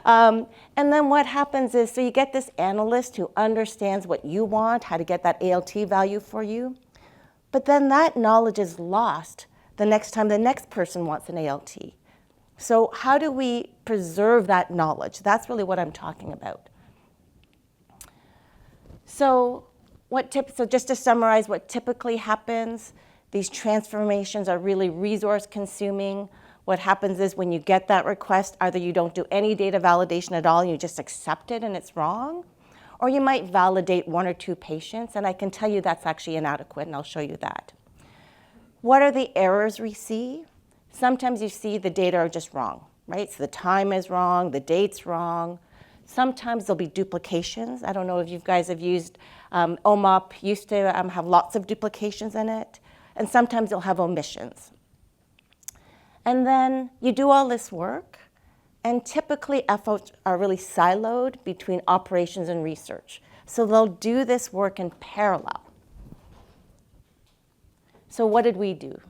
And then what happens is, so you get this analyst who understands what you want, how to get that ALT value for you, but then that knowledge is lost the next time the next person wants an ALT. So how do we preserve that knowledge? That's really what I'm talking about. So just to summarize what typically happens, these transformations are really resource consuming. What happens is when you get that request, either you don't do any data validation at all, and you just accept it and it's wrong, or you might validate 1 or 2 patients, and I can tell you that's actually inadequate, and I'll show you that. What are the errors we see? Sometimes you see the data are just wrong, right? So the time is wrong, the date's wrong. Sometimes there'll be duplications. I don't know if you guys have used OMOP, used to have lots of duplications in it. And sometimes you'll have omissions. And then you do all this work, and typically efforts are really siloed between operations and research. So they'll do this work in parallel. So what did we do?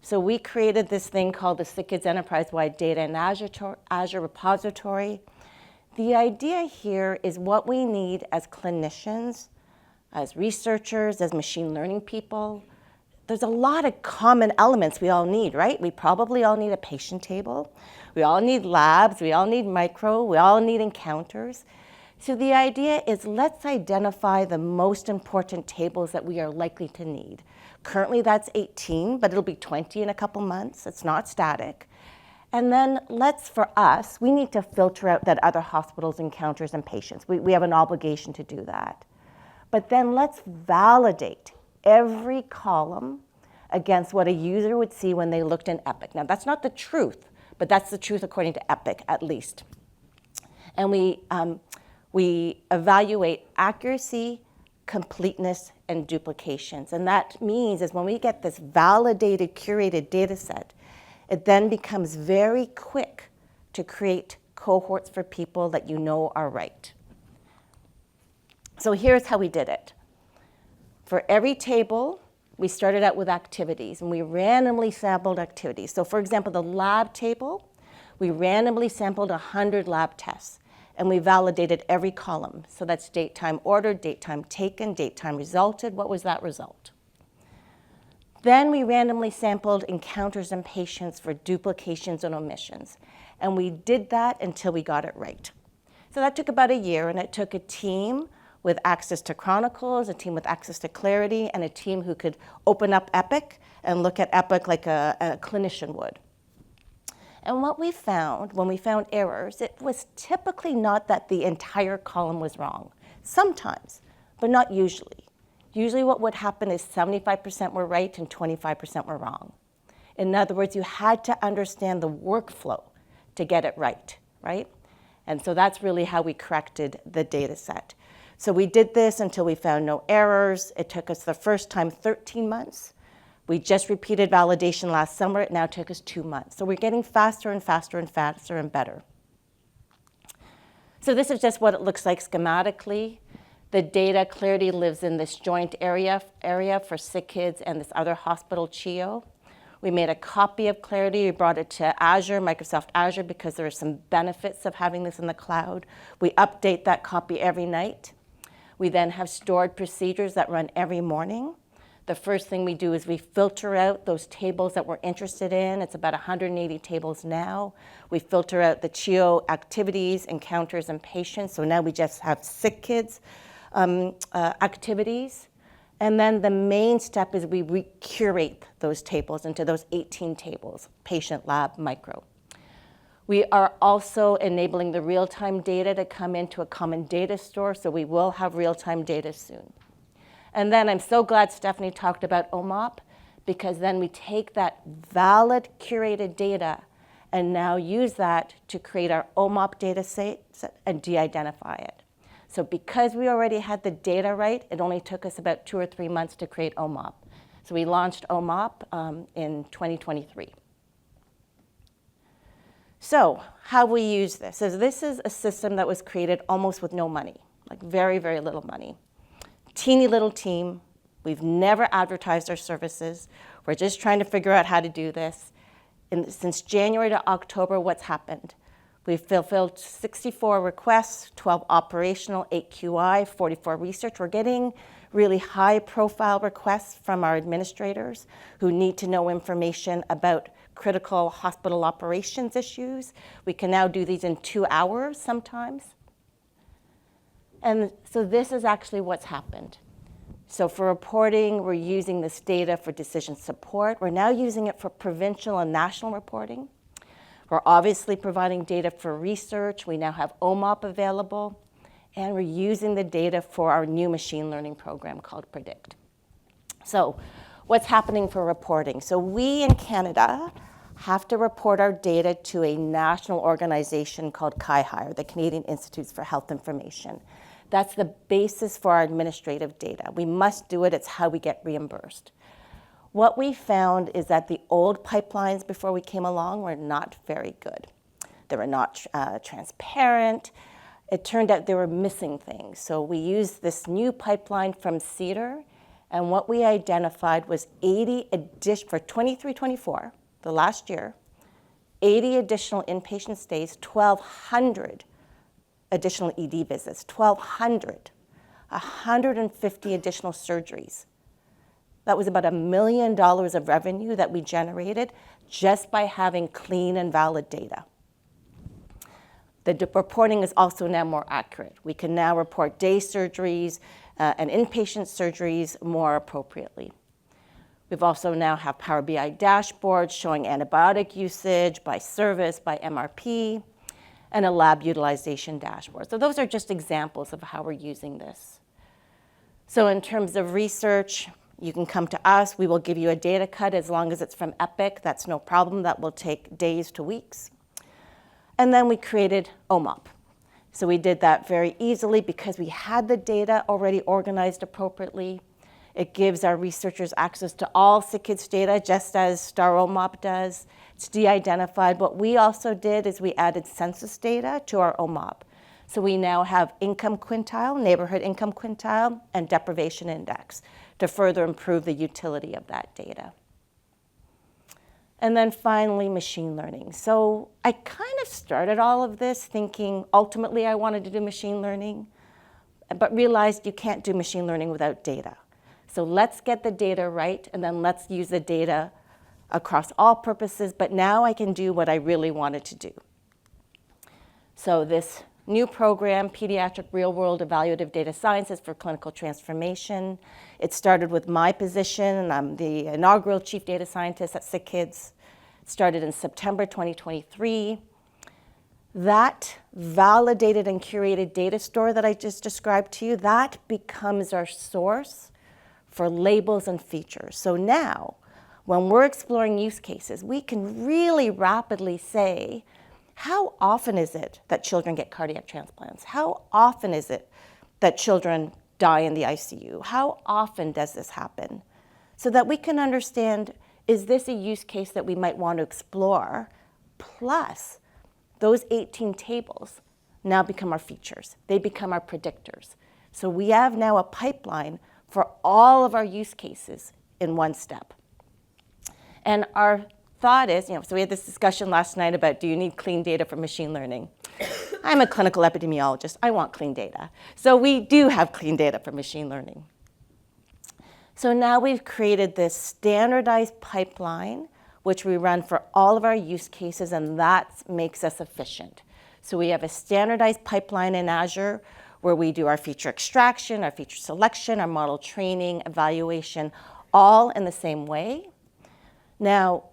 So we created this thing called the Sick Kids Enterprise-Wide Data and Azure Repository. The idea here is what we need as clinicians, as researchers, as machine learning people. There's a lot of common elements we all need, right? We probably all need a patient table. We all need labs. We all need micro. We all need encounters. So the idea is let's identify the most important tables that we are likely to need. Currently that's 18, but it'll be 20 in a couple months. It's not static. And then for us, we need to filter out that other hospitals, encounters, and patients. We have an obligation to do that. But then let's validate every column against what a user would see when they looked in Epic. Now, that's not the truth, but that's the truth according to Epic, at least. And we evaluate accuracy, completeness, and duplications. And that means is when we get this validated, curated data set, it then becomes very quick to create cohorts for people that you know are right. So here's how we did it. For every table, we started out with activities, and we randomly sampled activities. So for example, the lab table, we randomly sampled 100 lab tests, and we validated every column. So that's date, time ordered, date, time taken, date, time resulted. What was that result? Then we randomly sampled encounters and patients for duplications and omissions. And we did that until we got it right. So that took about a year, and it took a team with access to Chronicles, a team with access to Clarity, and a team who could open up Epic and look at Epic like a clinician would. And what we found, when we found errors, it was typically not that the entire column was wrong. Sometimes, but not usually. Usually what would happen is 75% were right and 25% were wrong. In other words, you had to understand the workflow to get it right? And so that's really how we corrected the data set. So we did this until we found no errors. It took us the first time 13 months. We just repeated validation last summer. It now took us 2 months. So we're getting faster and faster and faster and better. So this is just what it looks like schematically. The data Clarity lives in this joint area for Sick Kids and this other hospital, CHIO. We made a copy of Clarity. We brought it to Azure, Microsoft Azure, because there are some benefits of having this in the cloud. We update that copy every night. We then have stored procedures that run every morning. The first thing we do is we filter out those tables that we're interested in. It's about 180 tables now. We filter out the CHIO activities, encounters, and patients. So now we just have Sick Kids activities. And then the main step is we curate those tables into those 18 tables, patient, lab, micro. We are also enabling the real-time data to come into a common data store, so we will have real-time data soon. And then I'm so glad Stephanie talked about OMOP, because then we take that valid, curated data and now use that to create our OMOP data set and de-identify it. So because we already had the data right, it only took us about 2 or 3 months to create OMOP. So we launched OMOP in 2023. So how we use this is this is a system that was created almost with no money, like very, very little money. Teeny little team. We've never advertised our services. We're just trying to figure out how to do this. And since January to October, what's happened? We've fulfilled 64 requests, 12 operational, 8 QI, 44 research. We're getting really high-profile requests from our administrators who need to know information about critical hospital operations issues. We can now do these in 2 hours sometimes. And so this is actually what's happened. So for reporting, we're using this data for decision support. We're now using it for provincial and national reporting. We're obviously providing data for research. We now have OMOP available. And we're using the data for our new machine learning program called Predict. So what's happening for reporting? So we in Canada have to report our data to a national organization called CIHI, or the Canadian Institutes for Health Information. That's the basis for our administrative data. We must do it. It's how we get reimbursed. What we found is that the old pipelines before we came along were not very good. They were not transparent. It turned out they were missing things. So we used this new pipeline from CEDAR, and what we identified was 80 for 23-24, the last year, 80 additional inpatient stays, 1,200 additional ED visits, 1,200, 150 additional surgeries. That was about $1 million of revenue that we generated just by having clean and valid data. The reporting is also now more accurate. We can now report day surgeries and inpatient surgeries more appropriately. We've also now have Power BI dashboards showing antibiotic usage by service, by MRP, and a lab utilization dashboard. So those are just examples of how we're using this. So in terms of research, you can come to us. We will give you a data cut as long as it's from Epic. That's no problem. That will take days to weeks. And then we created OMOP. So we did that very easily because we had the data already organized appropriately. It gives our researchers access to all SickKids data, just as Star OMOP does. It's de-identified. What we also did is we added census data to our OMOP. So we now have income quintile, neighborhood income quintile, and deprivation index to further improve the utility of that data. And then finally, machine learning. So I kind of started all of this thinking ultimately I wanted to do machine learning, but realized you can't do machine learning without data. So let's get the data right, and then let's use the data across all purposes, but now I can do what I really wanted to do. So this new program, Pediatric Real-World Evaluative Data Sciences for Clinical Transformation. It started with my position, and I'm the inaugural Chief Data Scientist at SickKids. It started in September 2023. That validated and curated data store that I just described to you, that becomes our source for labels and features. So now, when we're exploring use cases, we can really rapidly say, how often is it that children get cardiac transplants? How often is it that children die in the ICU? How often does this happen? So that we can understand, is this a use case that we might want to explore? Plus, those 18 tables now become our features. They become our predictors. So we have now a pipeline for all of our use cases in one step. And our thought is, so we had this discussion last night about, do you need clean data for machine learning? I'm a clinical epidemiologist. I want clean data. So we do have clean data for machine learning. So now we've created this standardized pipeline, which we run for all of our use cases, and that makes us efficient. So we have a standardized pipeline in Azure where we do our feature extraction, our feature selection, our model training, evaluation, all in the same way. Now,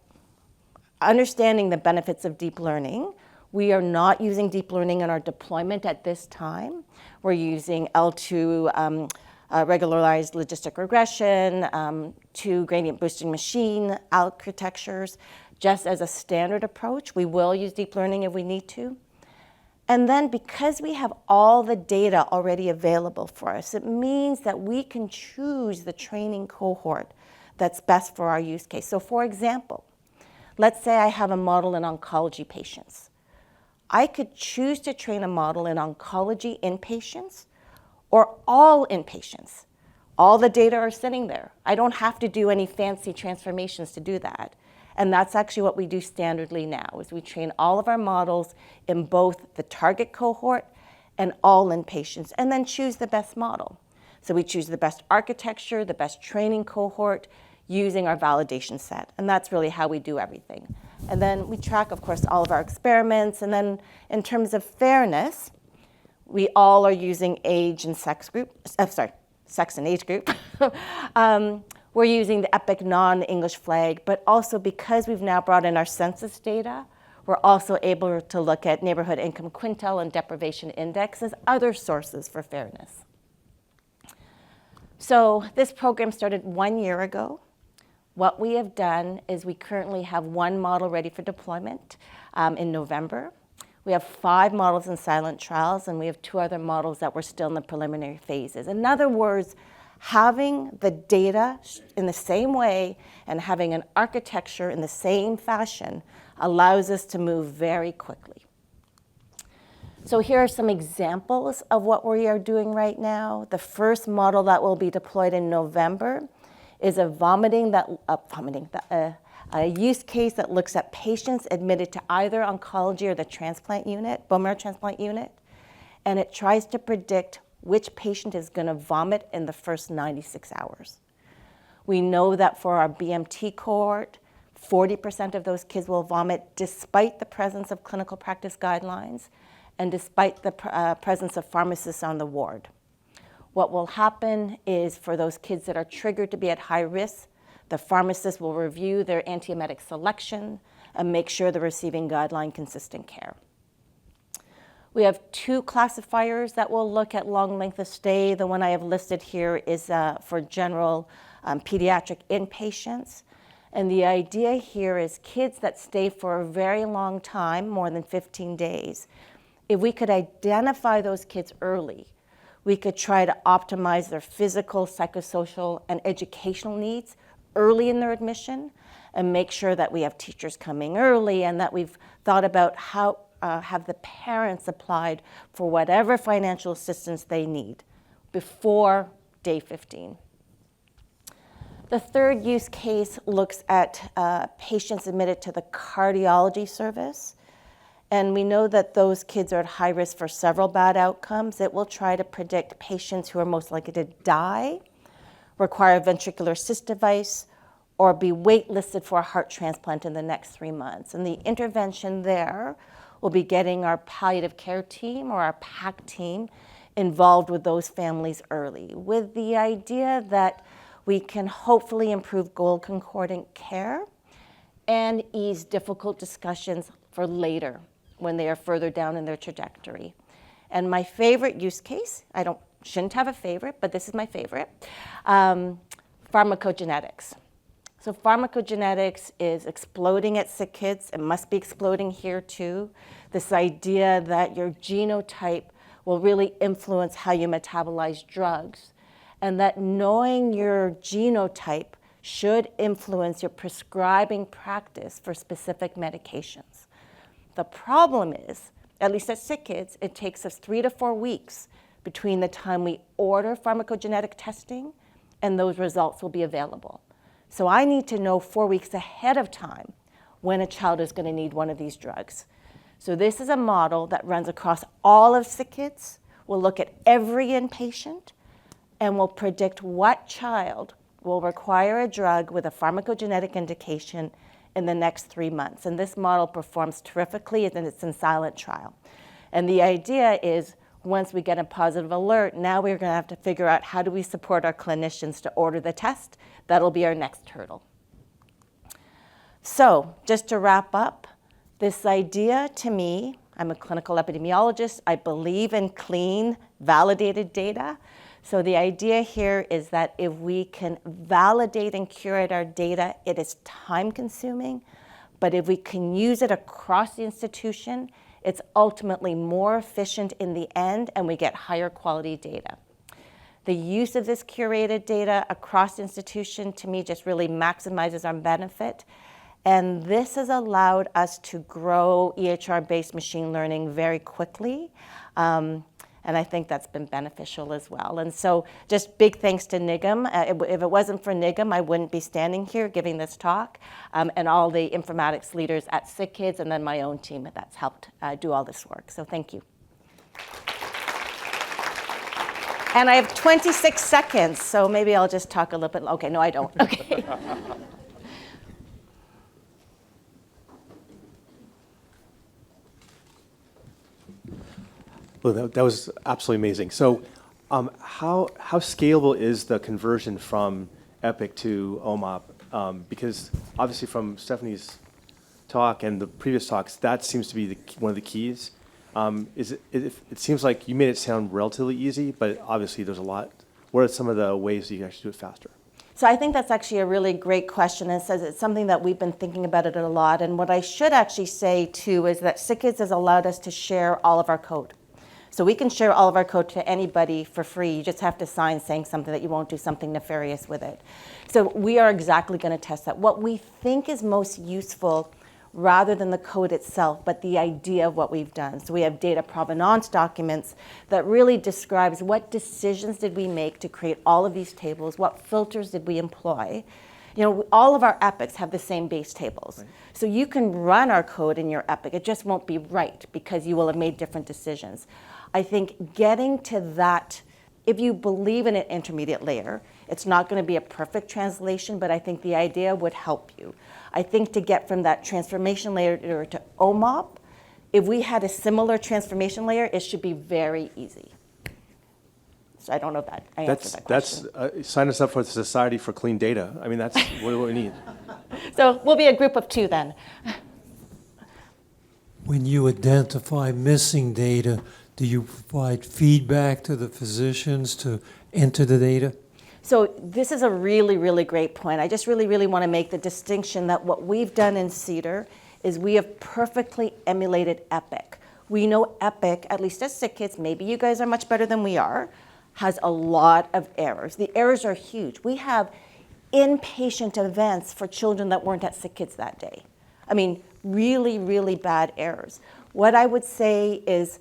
understanding the benefits of deep learning, we are not using deep learning in our deployment at this time. We're using L2 regularized logistic regression, 2 gradient boosting machine architectures, just as a standard approach. We will use deep learning if we need to. And then because we have all the data already available for us, it means that we can choose the training cohort that's best for our use case. So for example, let's say I have a model in oncology patients. I could choose to train a model in oncology inpatients or all inpatients. All the data are sitting there. I don't have to do any fancy transformations to do that. And that's actually what we do standardly now, is we train all of our models in both the target cohort and all inpatients, and then choose the best model. So we choose the best architecture, the best training cohort, using our validation set. And that's really how we do everything. And then we track, of course, all of our experiments. And then in terms of fairness, we all are using age and sex group, sex and age group. We're using the EPIC non-English flag, but also because we've now brought in our census data, we're also able to look at neighborhood income quintile and deprivation index as other sources for fairness. So this program started 1 year ago. What we have done is we currently have one model ready for deployment in November. We have 5 models in silent trials, and we have 2 other models that we're still in the preliminary phases. In other words, having the data in the same way and having an architecture in the same fashion allows us to move very quickly. So here are some examples of what we are doing right now. The first model that will be deployed in November is a use case that looks at patients admitted to either oncology or the transplant unit, bone marrow transplant unit, and it tries to predict which patient is going to vomit in the first 96 hours. We know that for our BMT cohort, 40% of those kids will vomit despite the presence of clinical practice guidelines and despite the presence of pharmacists on the ward. What will happen is for those kids that are triggered to be at high risk, the pharmacist will review their antiemetic selection and make sure they're receiving guideline-consistent care. We have 2 classifiers that will look at long length of stay. The one I have listed here is for general pediatric inpatients. And the idea here is kids that stay for a very long time, more than 15 days. If we could identify those kids early, we could try to optimize their physical, psychosocial, and educational needs early in their admission and make sure that we have teachers coming early and that we've thought about how have the parents applied for whatever financial assistance they need before day 15. The third use case looks at patients admitted to the cardiology service. And we know that those kids are at high risk for several bad outcomes. It will try to predict patients who are most likely to die, require a ventricular assist device, or be waitlisted for a heart transplant in the next 3 months. And the intervention there will be getting our palliative care team or our PAC team involved with those families early, with the idea that we can hopefully improve goal concordant care and ease difficult discussions for later when they are further down in their trajectory. And my favorite use case, shouldn't have a favorite, but this is my favorite, pharmacogenetics. So pharmacogenetics is exploding at sick kids. It must be exploding here too. This idea that your genotype will really influence how you metabolize drugs, and that knowing your genotype should influence your prescribing practice for specific medications. The problem is, at least at sick kids, it takes us 3 to 4 weeks between the time we order pharmacogenetic testing and those results will be available. So I need to know 4 weeks ahead of time when a child is going to need one of these drugs. So this is a model that runs across all of sick kids. We'll look at every inpatient and will predict what child will require a drug with a pharmacogenetic indication in the next 3 months. And this model performs terrifically, and it's in silent trial. And the idea is once we get a positive alert, now we're going to have to figure out how do we support our clinicians to order the test. That'll be our next hurdle. So just to wrap up, this idea to me, I'm a clinical epidemiologist. I believe in clean, validated data. So the idea here is that if we can validate and curate our data, it is time consuming, But if we can use it across the institution, it's ultimately more efficient in the end, and we get higher quality data. The use of this curated data across the institution, to me, just really maximizes our benefit. And this has allowed us to grow EHR-based machine learning very quickly. And I think that's been beneficial as well. And so just big thanks to NIGM. If it wasn't for NIGM, I wouldn't be standing here giving this talk, and all the informatics leaders at SickKids, and then my own team that's helped do all this work. So thank you. And I have 26 seconds, so maybe I'll just talk a little bit. Okay, no, I don't. Okay. Well, that was absolutely amazing. So how scalable is the conversion from Epic to OMOP? Because obviously from Stephanie's talk and the previous talks, that seems to be one of the keys. It seems like you made it sound relatively easy, but obviously there's a lot. What are some of the ways that you can actually do it faster? So I think that's actually a really great question, and says it's something that we've been thinking about it a lot. And what I should actually say too is that SickKids has allowed us to share all of our code. So we can share all of our code to anybody for free. You just have to sign saying something that you won't do something nefarious with it. So we are exactly going to test that. What we think is most useful, rather than the code itself, but the idea of what we've done. So we have data provenance documents that really describes what decisions did we make to create all of these tables, what filters did we employ. You know, all of our epics have the same base tables. Right. So you can run our code in your epic. It just won't be right because you will have made different decisions. I think getting to that, if you believe in an intermediate layer, it's not going to be a perfect translation, but I think the idea would help you. I think to get from that transformation layer to OMOP, if we had a similar transformation layer, it should be very easy. So I don't know if that I answered that question. Sign us up for the Society for Clean Data. I mean, that's what we need. So we'll be a group of 2 then. When you identify missing data, do you provide feedback to the physicians to enter the data? So this is a really, really great point. I just really, really want to make the distinction that what we've done in CEDAR is we have perfectly emulated Epic. We know Epic, at least as SickKids, maybe you guys are much better than we are, has a lot of errors. The errors are huge. We have inpatient events for children that weren't at SickKids that day. I mean, really, really bad errors. What I would say is,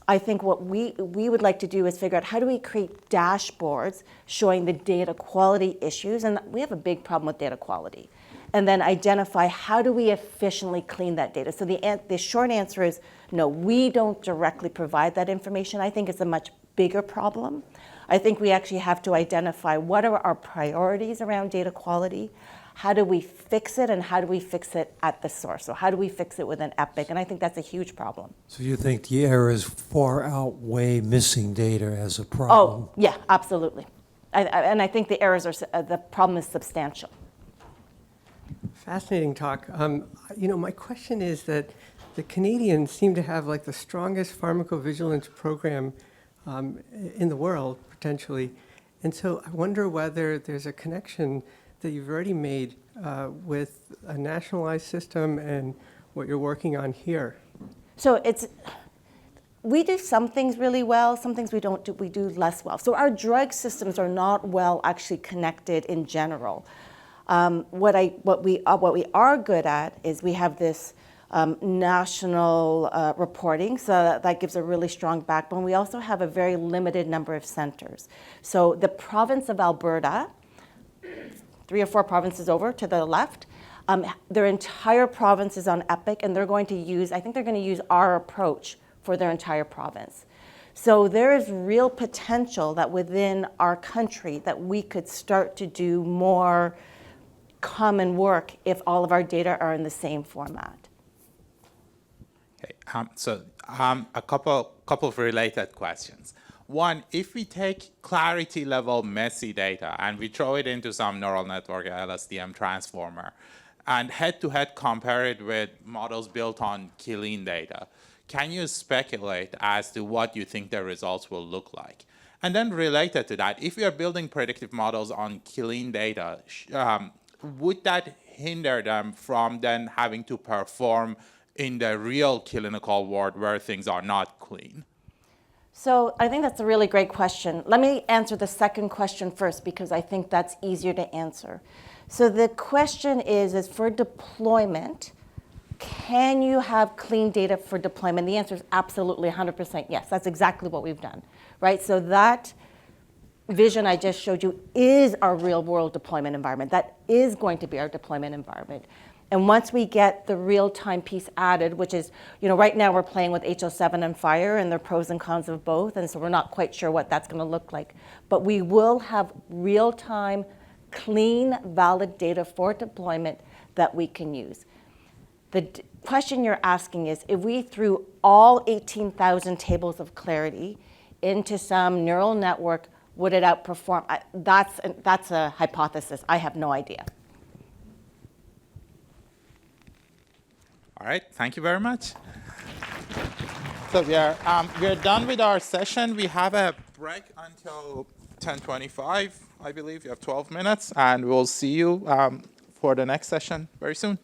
I think what we would like to do is figure out how do we create dashboards showing the data quality issues, and we have a big problem with data quality, and then identify how do we efficiently clean that data. So the short answer is no, we don't directly provide that information. I think it's a much bigger problem. I think we actually have to identify what are our priorities around data quality, how do we fix it, and how do we fix it at the source? So how do we fix it with an Epic? And I think that's a huge problem. So you think the errors far outweigh missing data as a problem? Oh, yeah, absolutely. And I think the errors are, the problem is substantial. Fascinating talk. You know, my question is that the Canadians seem to have like the strongest pharmacovigilance program in the world, potentially. And so I wonder whether there's a connection that you've already made with a nationalized system and what you're working on here. So we do some things really well, some things we don't do, we do less well. So our drug systems are not well actually connected in general. What we are good at is we have this national reporting, so that gives a really strong backbone. We also have a very limited number of centers. So the province of Alberta, 3 or 4 provinces over to the left, their entire province is on Epic, and they're going to use, I think they're going to use our approach for their entire province. So there is real potential that within our country that we could start to do more common work if all of our data are in the same format. Okay, a couple of related questions. One, if we take clarity level messy data and we throw it into some neural network LSTM transformer and head-to-head compare it with models built on clean data, can you speculate as to what you think the results will look like? And then related to that, if we are building predictive models on clean data, would that hinder them from then having to perform in the real clinical world where things are not clean? So I think that's a really great question. Let me answer the second question first because I think that's easier to answer. So the question is for deployment, can you have clean data for deployment? The answer is absolutely 100% yes. That's exactly what we've done, right? So that vision I just showed you is our real world deployment environment. That is going to be our deployment environment. And once we get the real-time piece added, which is, right now we're playing with HL7 and FHIR and the pros and cons of both, and so we're not quite sure what that's going to look like. But we will have real-time, clean, valid data for deployment that we can use. The question you're asking is, if we threw all 18,000 tables of clarity into some neural network, would it outperform? That's a hypothesis. I have no idea. All right, thank you very much. So we're done with our session. We have a break until 10:25, I believe. You have 12 minutes, and we'll see you for the next session very soon.